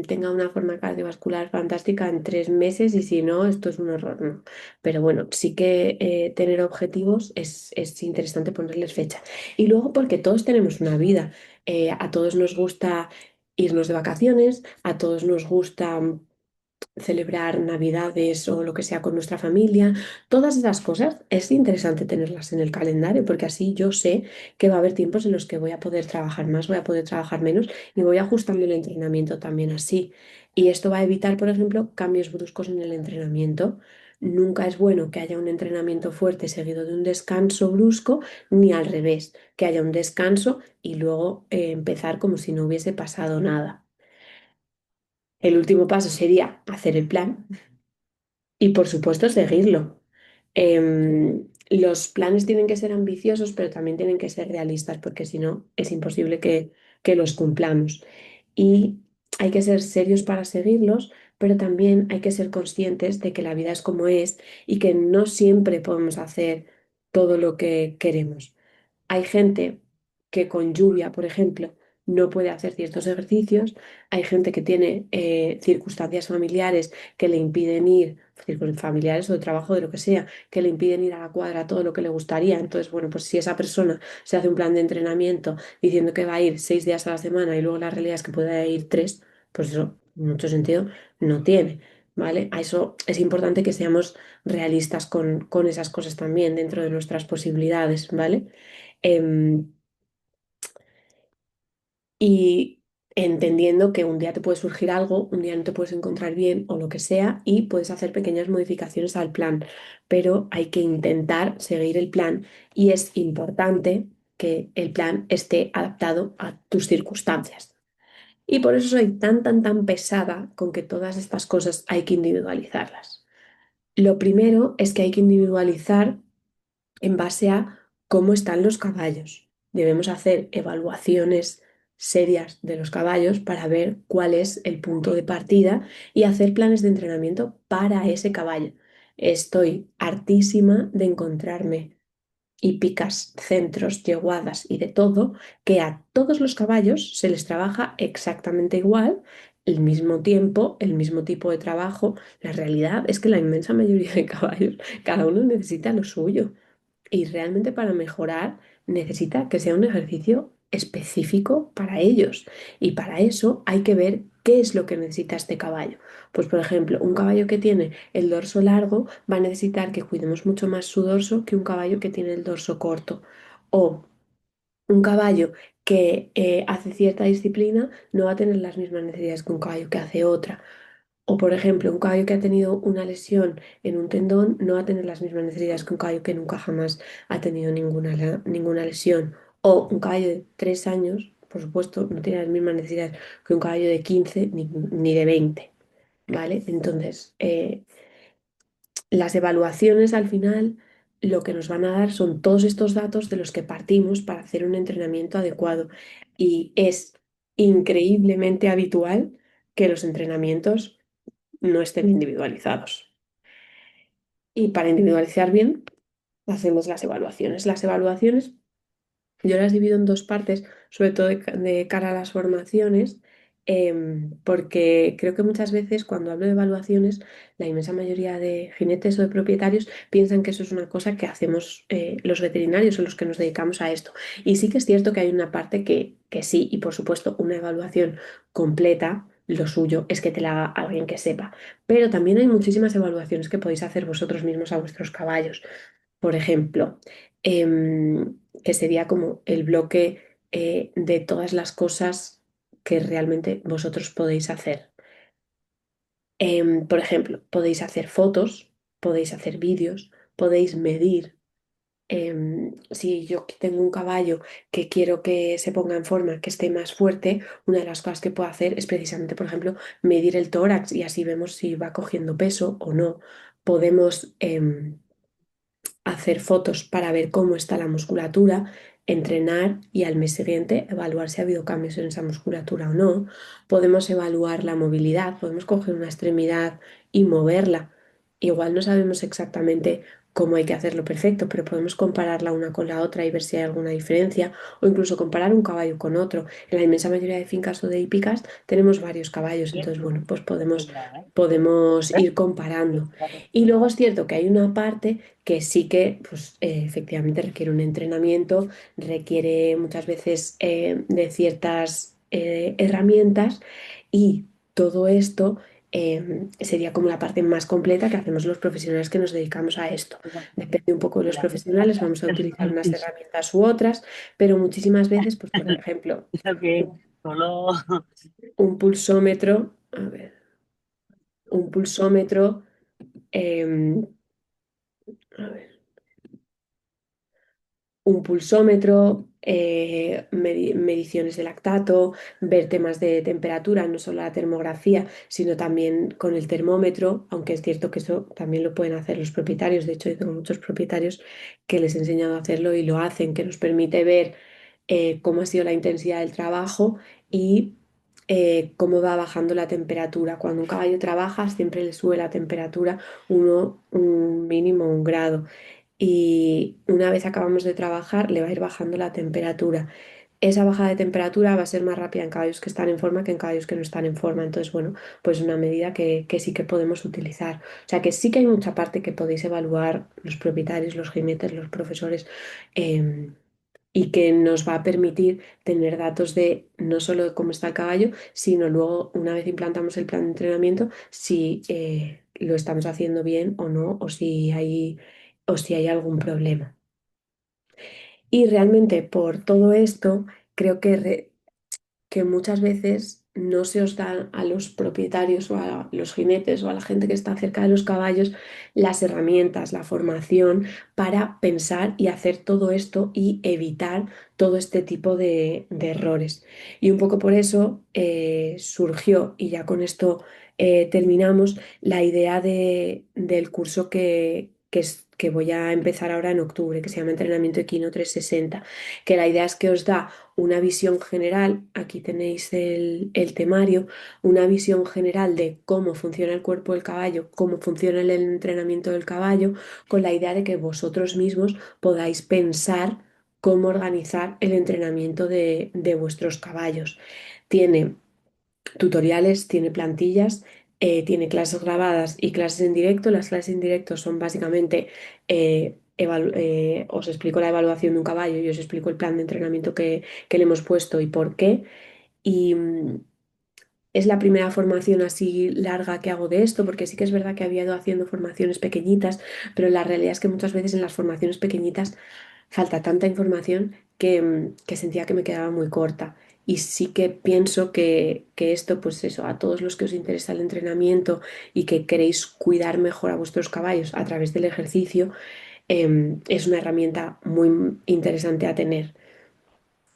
tenga una forma cardiovascular fantástica en 3 meses y si no, esto es un horror. No. Pero bueno, sí que tener objetivos es interesante ponerles fecha. Y luego porque todos tenemos una vida. A todos nos gusta irnos de vacaciones, a todos nos gusta celebrar Navidades o lo que sea con nuestra familia, todas esas cosas es interesante tenerlas en el calendario porque así yo sé que va a haber tiempos en los que voy a poder trabajar más, voy a poder trabajar menos y voy ajustando el entrenamiento también así. Y esto va a evitar, por ejemplo, cambios bruscos en el entrenamiento. Nunca es bueno que haya un entrenamiento fuerte seguido de un descanso brusco, ni al revés, que haya un descanso y luego empezar como si no hubiese pasado nada. El último paso sería hacer el plan y por supuesto seguirlo. Los planes tienen que ser ambiciosos, pero también tienen que ser realistas, porque si no, es imposible que los cumplamos. Y hay que ser serios para seguirlos, pero también hay que ser conscientes de que la vida es como es y que no siempre podemos hacer todo lo que queremos. Hay gente que con lluvia, por ejemplo, no puede hacer ciertos ejercicios. Hay gente que tiene circunstancias familiares que le impiden ir, familiares o de trabajo, de lo que sea, que le impiden ir a la cuadra todo lo que le gustaría. Entonces, bueno, pues si esa persona se hace un plan de entrenamiento diciendo que va a ir 6 días a la semana y luego la realidad es que puede ir tres, pues eso, mucho sentido no tiene. ¿Vale? A eso es importante que seamos realistas con esas cosas también dentro de nuestras posibilidades, ¿vale? Em, y entendiendo que un día te puede surgir algo, un día no te puedes encontrar bien o lo que sea, y puedes hacer pequeñas modificaciones al plan, pero hay que intentar seguir el plan y es importante que el plan esté adaptado a tus circunstancias. Y por eso soy tan pesada con que todas estas cosas hay que individualizarlas. Lo primero es que hay que individualizar en base a cómo están los caballos. Debemos hacer evaluaciones serias de los caballos para ver cuál es el punto de partida y hacer planes de entrenamiento para ese caballo. Estoy hartísima de encontrarme hípicas, centros, yeguadas y de todo, que a todos los caballos se les trabaja exactamente igual, el mismo tiempo, el mismo tipo de trabajo. La realidad es que la inmensa mayoría de caballos, cada uno necesita lo suyo. Y realmente para mejorar necesita que sea un ejercicio específico para ellos. Y para eso hay que ver qué es lo que necesita este caballo. Pues por ejemplo, un caballo que tiene el dorso largo va a necesitar que cuidemos mucho más su dorso que un caballo que tiene el dorso corto. O un caballo que hace cierta disciplina no va a tener las mismas necesidades que un caballo que hace otra. O, por ejemplo, un caballo que ha tenido una lesión en un tendón no va a tener las mismas necesidades que un caballo que nunca jamás ha tenido ninguna lesión. O un caballo de 3 años, por supuesto, no tiene las mismas necesidades que un caballo de 15 ni de 20. ¿Vale? Entonces, las evaluaciones al final lo que nos van a dar son todos estos datos de los que partimos para hacer un entrenamiento adecuado. Y es increíblemente habitual que los entrenamientos no estén individualizados. Y para individualizar bien, hacemos las evaluaciones. Las evaluaciones yo las divido en dos partes, sobre todo de cara a las formaciones, porque creo que muchas veces cuando hablo de evaluaciones, la inmensa mayoría de jinetes o de propietarios piensan que eso es una cosa que hacemos los veterinarios o los que nos dedicamos a esto. Y sí que es cierto que hay una parte que sí, y por supuesto una evaluación completa. Lo suyo es que te la haga alguien que sepa, pero también hay muchísimas evaluaciones que podéis hacer vosotros mismos a vuestros caballos. Por ejemplo, que sería como el bloque de todas las cosas que realmente vosotros podéis hacer. Por ejemplo, podéis hacer fotos, podéis hacer vídeos, podéis medir. Si yo tengo un caballo que quiero que se ponga en forma, que esté más fuerte, una de las cosas que puedo hacer es precisamente, por ejemplo, medir el tórax y así vemos si va cogiendo peso o no. Podemos hacer fotos para ver cómo está la musculatura, entrenar y al mes siguiente evaluar si ha habido cambios en esa musculatura o no. Podemos evaluar la movilidad, podemos coger una extremidad y moverla. Igual no sabemos exactamente cómo hay que hacerlo perfecto, pero podemos compararla una con la otra y ver si hay alguna diferencia o incluso comparar un caballo con otro. En la inmensa mayoría de fincas o de hípicas tenemos varios caballos, entonces bueno, pues podemos ir comparando. Y luego es cierto que hay una parte que sí que, pues, efectivamente requiere un entrenamiento, requiere muchas veces de ciertas herramientas y todo esto sería como la parte más completa que hacemos los profesionales que nos dedicamos a esto. Depende un poco de los profesionales, vamos a utilizar unas herramientas u otras, pero muchísimas veces, pues, por ejemplo, Eso que solo un pulsómetro, a ver, un pulsómetro, em, a ver, un pulsómetro, mediciones de lactato, ver temas de temperatura, no solo la termografía, sino también con el termómetro, aunque es cierto que eso también lo pueden hacer los propietarios. De hecho, yo tengo muchos propietarios que les he enseñado a hacerlo y lo hacen, que nos permite ver cómo ha sido la intensidad del trabajo y cómo va bajando la temperatura. Cuando un caballo trabaja, siempre le sube la temperatura un mínimo, un grado y una vez acabamos de trabajar le va a ir bajando la temperatura. Esa bajada de temperatura va a ser más rápida en caballos que están en forma que en caballos que no están en forma. Entonces, bueno, pues una medida que sí que podemos utilizar. O sea que sí que hay mucha parte que podéis evaluar los propietarios, los jinetes, los profesores, em, y que nos va a permitir tener datos de no solo de cómo está el caballo, sino luego, una vez implantamos el plan de entrenamiento, si lo estamos haciendo bien o no, o si hay algún problema. Y realmente por todo esto, creo que muchas veces no se os dan a los propietarios o a los jinetes o a la gente que está cerca de los caballos las herramientas, la formación para pensar y hacer todo esto y evitar todo este tipo de errores. Y un poco por eso surgió, y ya con esto terminamos, la idea del curso que voy a empezar ahora en octubre, que se llama Entrenamiento Equino 360, que la idea es que os da una visión general, aquí tenéis el temario, una visión general de cómo funciona el cuerpo del caballo, cómo funciona el entrenamiento del caballo, con la idea de que vosotros mismos podáis pensar cómo organizar el entrenamiento de vuestros caballos. Tiene tutoriales, tiene plantillas, tiene clases grabadas y clases en directo. Las clases en directo son básicamente, os explico la evaluación de un caballo y os explico el plan de entrenamiento que le hemos puesto y por qué. Y es la primera formación así larga que hago de esto, porque sí que es verdad que había ido haciendo formaciones pequeñitas, pero la realidad es que muchas veces en las formaciones pequeñitas falta tanta información que sentía que me quedaba muy corta. Y sí que pienso que esto, pues eso, a todos los que os interesa el entrenamiento y que queréis cuidar mejor a vuestros caballos a través del ejercicio, es una herramienta muy interesante a tener.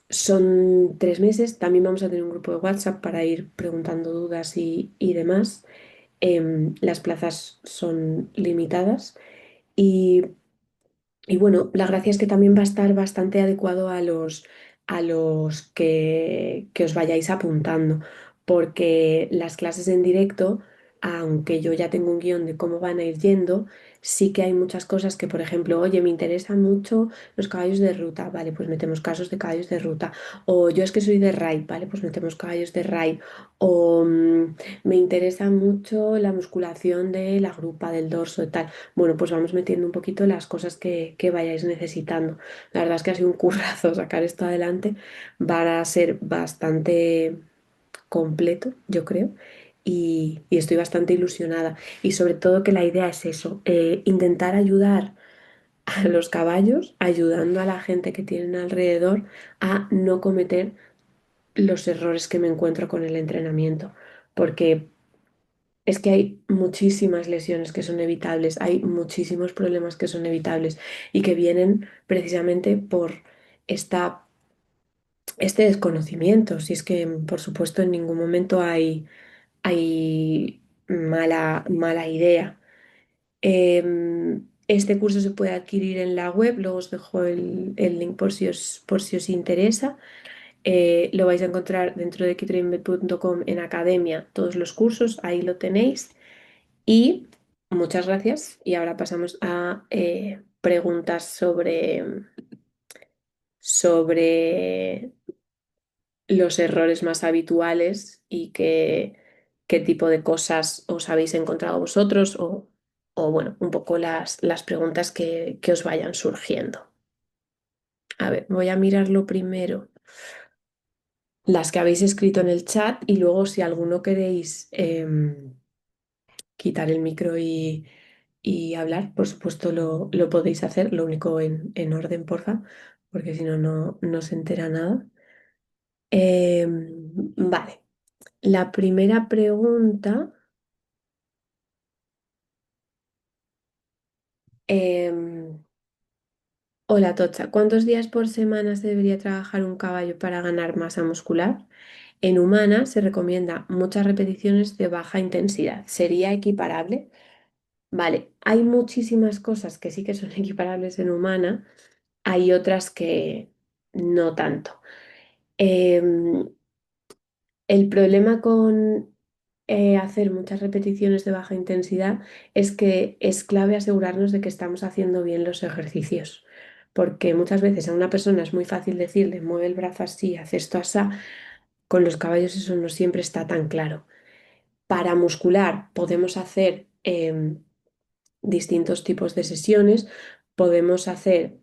Son 3 meses, también vamos a tener un grupo de WhatsApp para ir preguntando dudas y demás. Las plazas son limitadas y y bueno, la gracia es que también va a estar bastante adecuado a los que os vayáis apuntando, porque las clases en directo, aunque yo ya tengo un guión de cómo van a ir yendo, sí que hay muchas cosas que, por ejemplo, oye, me interesan mucho los caballos de ruta, vale, pues metemos casos de caballos de ruta, o yo es que soy de raid, vale, pues metemos caballos de raid, o me interesa mucho la musculación de la grupa, del dorso y tal. Bueno, pues vamos metiendo un poquito las cosas que vayáis necesitando. La verdad es que ha sido un currazo sacar esto adelante. Va a ser bastante completo, yo creo. Y estoy bastante ilusionada. Y sobre todo que la idea es eso, intentar ayudar a los caballos, ayudando a la gente que tienen alrededor a no cometer los errores que me encuentro con el entrenamiento. Porque es que hay muchísimas lesiones que son evitables, hay muchísimos problemas que son evitables y que vienen precisamente por esta, este desconocimiento. Si es que, por supuesto, en ningún momento hay mala idea. Este curso se puede adquirir en la web, luego os dejo el link por si os interesa. Lo vais a encontrar dentro de kitrainbet.com en academia, todos los cursos, ahí lo tenéis. Y muchas gracias. Y ahora pasamos a preguntas sobre los errores más habituales y qué tipo de cosas os habéis encontrado vosotros o bueno, un poco las preguntas que os vayan surgiendo. A ver, voy a mirarlo primero, las que habéis escrito en el chat y luego si alguno queréis quitar el micro y hablar, por supuesto lo podéis hacer, lo único en orden, porfa, porque si no, no se entera nada. Vale, la primera pregunta, em, hola Tocha, ¿cuántos días por semana se debería trabajar un caballo para ganar masa muscular? En humana se recomienda muchas repeticiones de baja intensidad. ¿Sería equiparable? Vale, hay muchísimas cosas que sí que son equiparables en humana, hay otras que no tanto. Em, el problema con hacer muchas repeticiones de baja intensidad es que es clave asegurarnos de que estamos haciendo bien los ejercicios, porque muchas veces a una persona es muy fácil decirle, mueve el brazo así, haz esto así, con los caballos eso no siempre está tan claro. Para muscular podemos hacer distintos tipos de sesiones. Podemos hacer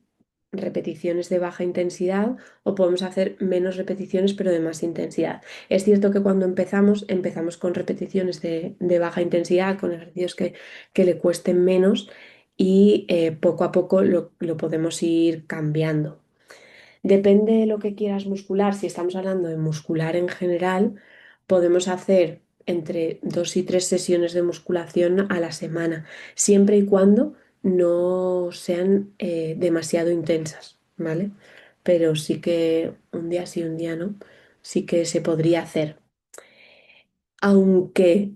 repeticiones de baja intensidad o podemos hacer menos repeticiones pero de más intensidad. Es cierto que cuando empezamos con repeticiones de baja intensidad, con ejercicios que le cuesten menos y poco a poco lo podemos ir cambiando. Depende de lo que quieras muscular. Si estamos hablando de muscular en general, podemos hacer entre 2 y 3 sesiones de musculación a la semana, siempre y cuando no sean demasiado intensas, ¿vale? Pero sí que un día sí, un día no, sí que se podría hacer. Aunque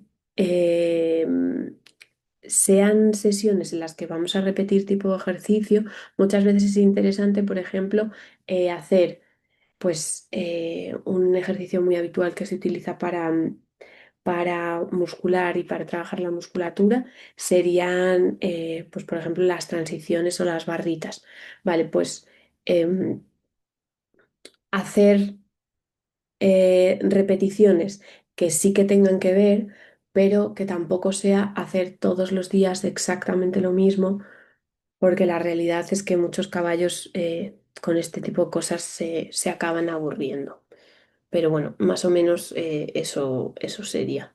sean sesiones en las que vamos a repetir tipo de ejercicio, muchas veces es interesante, por ejemplo, hacer pues un ejercicio muy habitual que se utiliza para muscular y para trabajar la musculatura serían, pues por ejemplo, las transiciones o las barritas. Vale, pues em, hacer repeticiones que sí que tengan que ver, pero que tampoco sea hacer todos los días exactamente lo mismo, porque la realidad es que muchos caballos con este tipo de cosas se acaban aburriendo. Pero bueno, más o menos eso sería.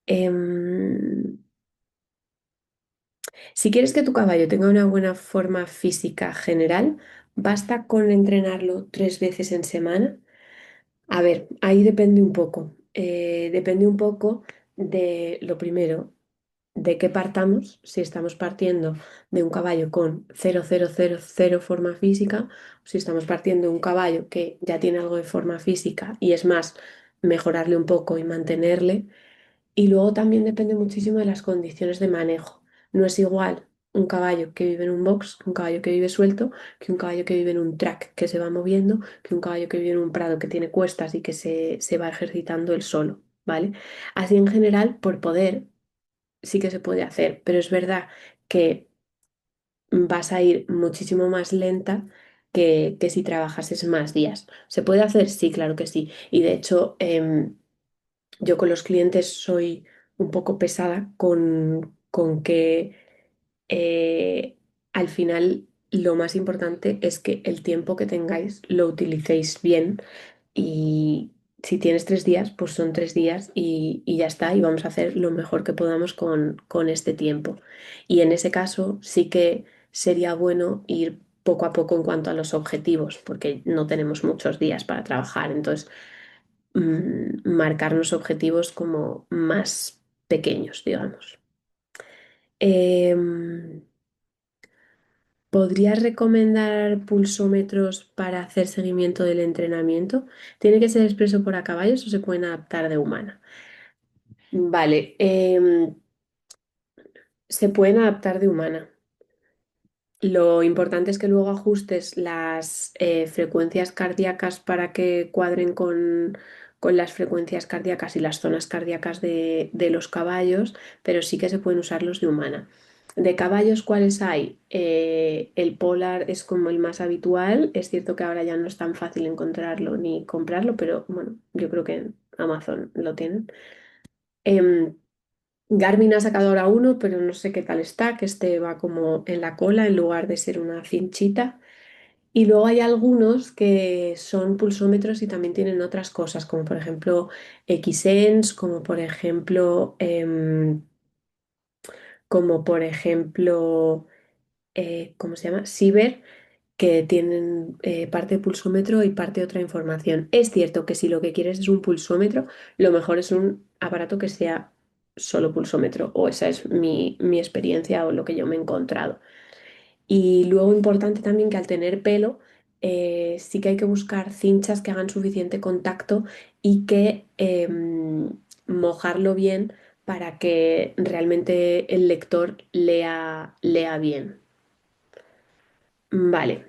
Em, si quieres que tu caballo tenga una buena forma física general, basta con entrenarlo 3 veces en semana. A ver, ahí depende un poco. Depende un poco de lo primero, de qué partamos. Si estamos partiendo de un caballo con cero forma física, o si estamos partiendo de un caballo que ya tiene algo de forma física y es más, mejorarle un poco y mantenerle. Y luego también depende muchísimo de las condiciones de manejo. No es igual un caballo que vive en un box, que un caballo que vive suelto, que un caballo que vive en un track que se va moviendo, que un caballo que vive en un prado que tiene cuestas y que se va ejercitando él solo, ¿vale? Así en general, por poder, sí que se puede hacer, pero es verdad que vas a ir muchísimo más lenta que si trabajases más días. ¿Se puede hacer? Sí, claro que sí. Y de hecho, yo con los clientes soy un poco pesada con que al final lo más importante es que el tiempo que tengáis lo utilicéis bien y si tienes 3 días, pues son 3 días y ya está y vamos a hacer lo mejor que podamos con este tiempo. Y en ese caso sí que sería bueno ir poco a poco en cuanto a los objetivos, porque no tenemos muchos días para trabajar. Entonces, marcarnos objetivos como más pequeños, digamos. Em, ¿Podrías recomendar pulsómetros para hacer seguimiento del entrenamiento? ¿Tiene que ser expreso por a caballos o se pueden adaptar de humana? Vale, se pueden adaptar de humana. Lo importante es que luego ajustes las frecuencias cardíacas para que cuadren con las frecuencias cardíacas y las zonas cardíacas de los caballos, pero sí que se pueden usar los de humana. De caballos, ¿cuáles hay? El Polar es como el más habitual. Es cierto que ahora ya no es tan fácil encontrarlo ni comprarlo, pero bueno, yo creo que en Amazon lo tienen. Em, Garmin ha sacado ahora uno, pero no sé qué tal está, que este va como en la cola en lugar de ser una cinchita. Y luego hay algunos que son pulsómetros y también tienen otras cosas, como por ejemplo Xsense, como por ejemplo, ¿cómo se llama? Ciber, que tienen parte pulsómetro y parte otra información. Es cierto que si lo que quieres es un pulsómetro, lo mejor es un aparato que sea solo pulsómetro, o esa es mi experiencia o lo que yo me he encontrado. Y luego importante también que al tener pelo, sí que hay que buscar cinchas que hagan suficiente contacto y que mojarlo bien para que realmente el lector lea bien. Vale.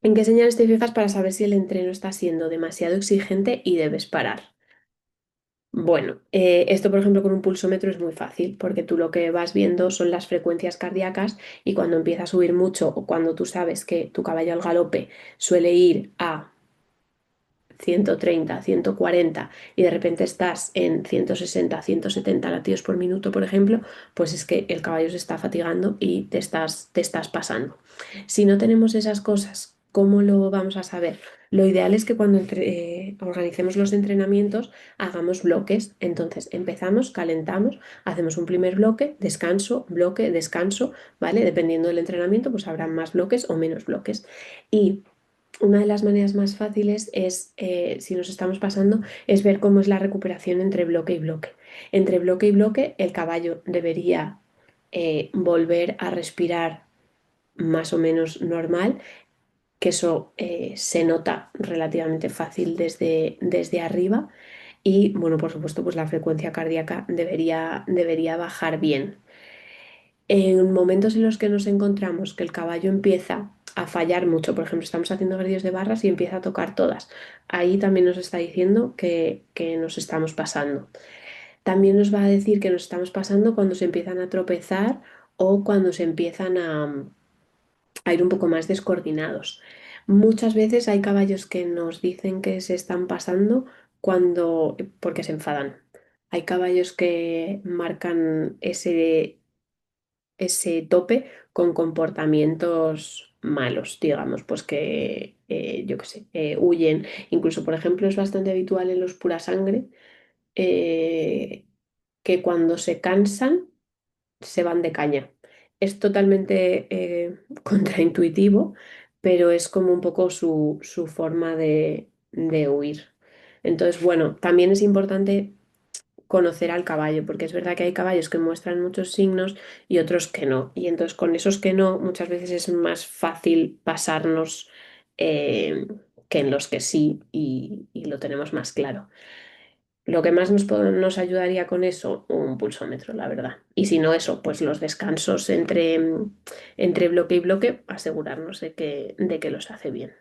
¿En qué señales te fijas para saber si el entreno está siendo demasiado exigente y debes parar? Bueno, esto por ejemplo con un pulsómetro es muy fácil porque tú lo que vas viendo son las frecuencias cardíacas y cuando empieza a subir mucho o cuando tú sabes que tu caballo al galope suele ir a 130, 140 y de repente estás en 160, 170 latidos por minuto, por ejemplo, pues es que el caballo se está fatigando y te estás pasando. Si no tenemos esas cosas, ¿cómo lo vamos a saber? Lo ideal es que cuando organicemos los entrenamientos hagamos bloques. Entonces empezamos, calentamos, hacemos un primer bloque, descanso, ¿vale? Dependiendo del entrenamiento, pues habrá más bloques o menos bloques. Y una de las maneras más fáciles es, si nos estamos pasando, es ver cómo es la recuperación entre bloque y bloque. Entre bloque y bloque, el caballo debería volver a respirar más o menos normal, que eso se nota relativamente fácil desde arriba. Y bueno, por supuesto, pues la frecuencia cardíaca debería bajar bien. En momentos en los que nos encontramos que el caballo empieza a fallar mucho, por ejemplo, estamos haciendo ejercicios de barras y empieza a tocar todas, ahí también nos está diciendo que nos estamos pasando. También nos va a decir que nos estamos pasando cuando se empiezan a tropezar o cuando se empiezan a ir un poco más descoordinados. Muchas veces hay caballos que nos dicen que se están pasando porque se enfadan. Hay caballos que marcan ese tope con comportamientos malos, digamos, pues que, yo qué sé, huyen. Incluso, por ejemplo, es bastante habitual en los pura sangre eh, que cuando se cansan se van de caña. Es totalmente contraintuitivo, pero es como un poco su forma de huir. Entonces, bueno, también es importante conocer al caballo, porque es verdad que hay caballos que muestran muchos signos y otros que no. Y entonces con esos que no, muchas veces es más fácil pasarnos eh, que en los que sí y lo tenemos más claro. Lo que más nos ayudaría con eso, un pulsómetro, la verdad. Y si no eso, pues los descansos entre bloque y bloque, asegurarnos de que los hace bien.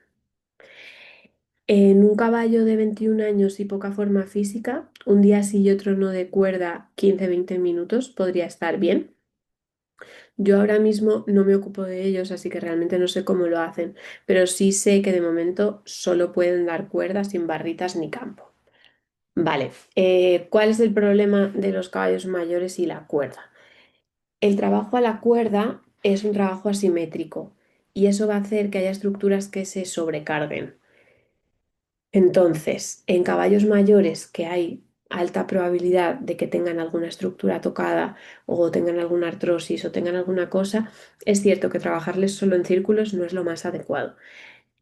En un caballo de 21 años y poca forma física, un día sí y otro no de cuerda 15-20 minutos podría estar bien. Yo ahora mismo no me ocupo de ellos, así que realmente no sé cómo lo hacen, pero sí sé que de momento solo pueden dar cuerda sin barritas ni campo. Vale, ¿cuál es el problema de los caballos mayores y la cuerda? El trabajo a la cuerda es un trabajo asimétrico y eso va a hacer que haya estructuras que se sobrecarguen. Entonces, en caballos mayores que hay alta probabilidad de que tengan alguna estructura tocada o tengan alguna artrosis o tengan alguna cosa, es cierto que trabajarles solo en círculos no es lo más adecuado.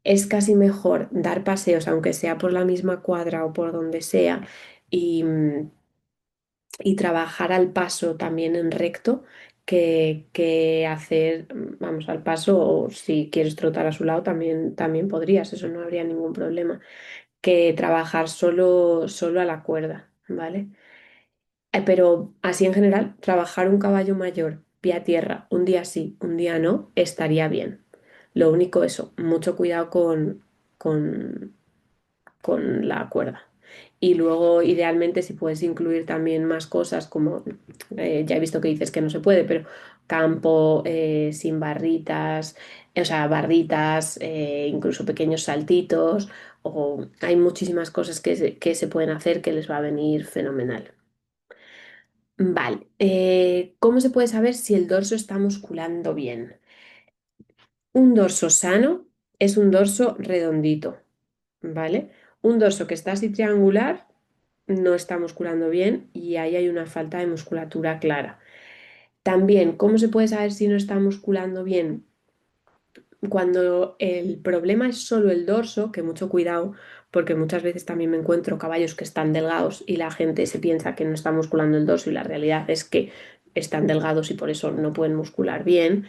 Es casi mejor dar paseos, aunque sea por la misma cuadra o por donde sea, y, y trabajar al paso también en recto, que hacer, vamos, al paso, o si quieres trotar a su lado, también podrías, eso no habría ningún problema, que trabajar solo a la cuerda, ¿vale? Pero así en general, trabajar un caballo mayor pie a tierra, un día sí, un día no, estaría bien. Lo único eso, mucho cuidado con, con la cuerda. Y luego, idealmente, si puedes incluir también más cosas, como ya he visto que dices que no se puede, pero campo sin barritas, o sea, barritas, incluso pequeños saltitos, o hay muchísimas cosas que se pueden hacer que les va a venir fenomenal. Vale, ¿cómo se puede saber si el dorso está musculando bien? Un dorso sano es un dorso redondito, ¿vale? Un dorso que está así triangular no está musculando bien y ahí hay una falta de musculatura clara. También, ¿cómo se puede saber si no está musculando bien? Cuando el problema es solo el dorso, que mucho cuidado, porque muchas veces también me encuentro caballos que están delgados y la gente se piensa que no está musculando el dorso y la realidad es que están delgados y por eso no pueden muscular bien.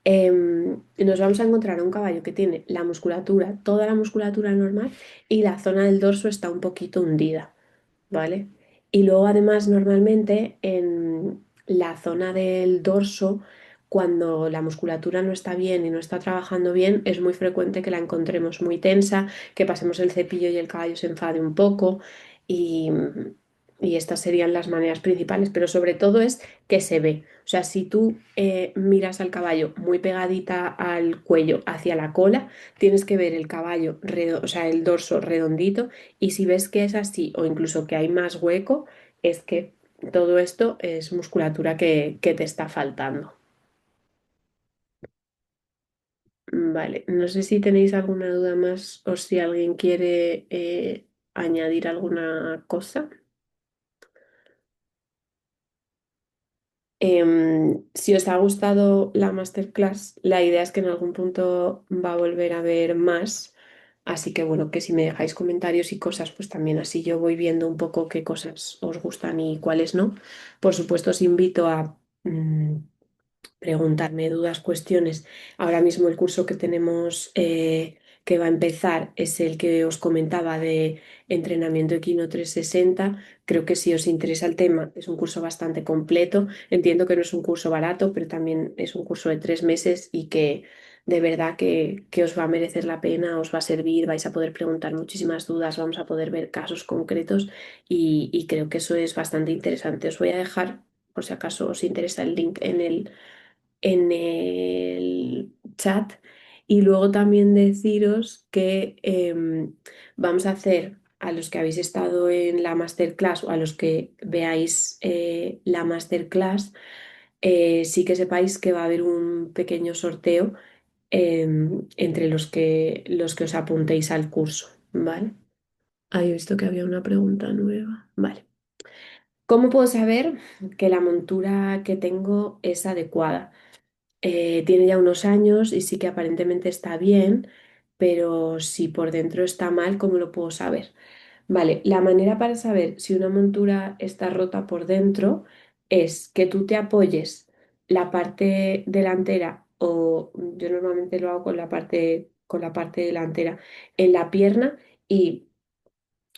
Nos vamos a encontrar a un caballo que tiene la musculatura, toda la musculatura normal y la zona del dorso está un poquito hundida. ¿Vale? Y luego además normalmente en la zona del dorso, cuando la musculatura no está bien y no está trabajando bien, es muy frecuente que la encontremos muy tensa, que pasemos el cepillo y el caballo se enfade un poco y, y estas serían las maneras principales, pero sobre todo es que se ve. O sea, si tú miras al caballo muy pegadita al cuello hacia la cola, tienes que ver el caballo, o sea, el dorso redondito y si ves que es así o incluso que hay más hueco, es que todo esto es musculatura que te está faltando. Vale, no sé si tenéis alguna duda más o si alguien quiere añadir alguna cosa. Si os ha gustado la masterclass, la idea es que en algún punto va a volver a haber más. Así que bueno, que si me dejáis comentarios y cosas, pues también así yo voy viendo un poco qué cosas os gustan y cuáles no. Por supuesto, os invito a preguntarme dudas, cuestiones. Ahora mismo el curso que tenemos que va a empezar es el que os comentaba de entrenamiento equino 360. Creo que si os interesa el tema, es un curso bastante completo. Entiendo que no es un curso barato, pero también es un curso de 3 meses y que de verdad que os va a merecer la pena, os va a servir, vais a poder preguntar muchísimas dudas, vamos a poder ver casos concretos y creo que eso es bastante interesante. Os voy a dejar, por si acaso os interesa, el link en el chat. Y luego también deciros que vamos a hacer a los que habéis estado en la masterclass o a los que veáis la masterclass, sí que sepáis que va a haber un pequeño sorteo entre los que os apuntéis al curso, ¿vale? Ahí he visto que había una pregunta nueva. Vale. ¿Cómo puedo saber que la montura que tengo es adecuada? Tiene ya unos años y sí que aparentemente está bien, pero si por dentro está mal, ¿cómo lo puedo saber? Vale, la manera para saber si una montura está rota por dentro es que tú te apoyes la parte delantera o yo normalmente lo hago con la parte delantera en la pierna y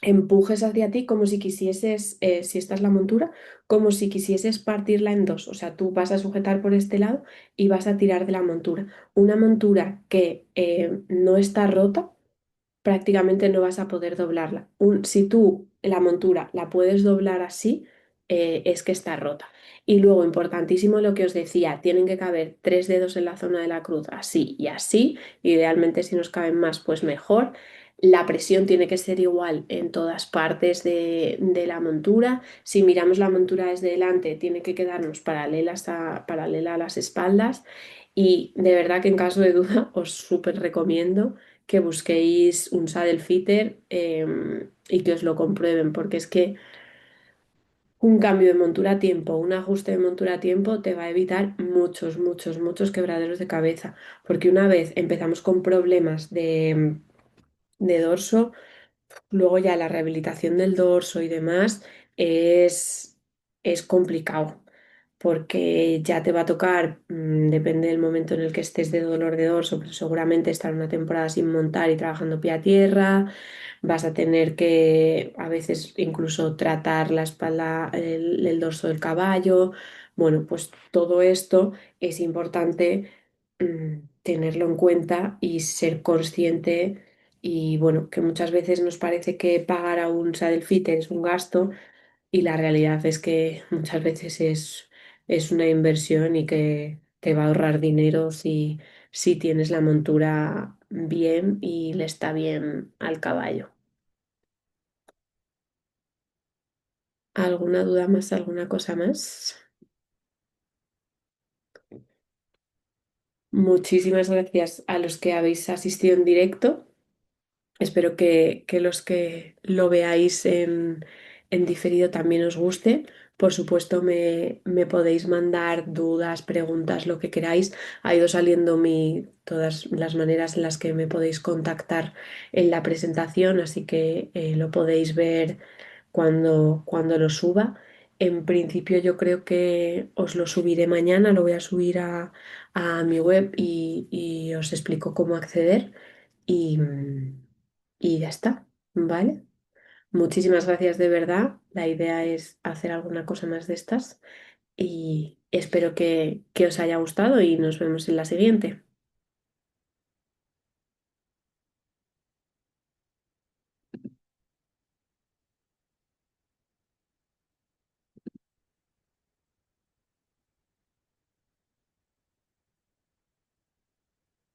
empujes hacia ti como si quisieses, si esta es la montura, como si quisieses partirla en dos. O sea, tú vas a sujetar por este lado y vas a tirar de la montura. Una montura que no está rota, prácticamente no vas a poder doblarla. Si tú la montura la puedes doblar así, es que está rota. Y luego, importantísimo lo que os decía, tienen que caber 3 dedos en la zona de la cruz, así y así. Idealmente, si nos caben más, pues mejor. La presión tiene que ser igual en todas partes de la montura. Si miramos la montura desde delante, tiene que quedarnos paralela a las espaldas. Y de verdad que en caso de duda, os súper recomiendo que busquéis un saddle fitter y que os lo comprueben, porque es que Un cambio de montura a tiempo, un ajuste de montura a tiempo te va a evitar muchos, muchos, muchos quebraderos de cabeza, porque una vez empezamos con problemas de dorso, luego ya la rehabilitación del dorso y demás es, es complicado, porque ya te va a tocar, depende del momento en el que estés de dolor de dorso, pero seguramente estar una temporada sin montar y trabajando pie a tierra. Vas a tener que a veces incluso tratar la espalda, el dorso del caballo. Bueno, pues todo esto es importante tenerlo en cuenta y ser consciente. Y bueno, que muchas veces nos parece que pagar a un saddle fitter es un gasto y la realidad es que muchas veces es una inversión y que te va a ahorrar dinero si tienes la montura bien y le está bien al caballo. ¿Alguna duda más, alguna cosa más? Muchísimas gracias a los que habéis asistido en directo. Espero que los que lo veáis en diferido también os guste. Por supuesto, me podéis mandar dudas, preguntas, lo que queráis. Ha ido saliendo todas las maneras en las que me podéis contactar en la presentación, así que lo podéis ver cuando lo suba. En principio yo creo que os lo subiré mañana, lo voy a subir a mi web y os explico cómo acceder y, y ya está, ¿vale? Muchísimas gracias de verdad. La idea es hacer alguna cosa más de estas y espero que os haya gustado y nos vemos en la siguiente.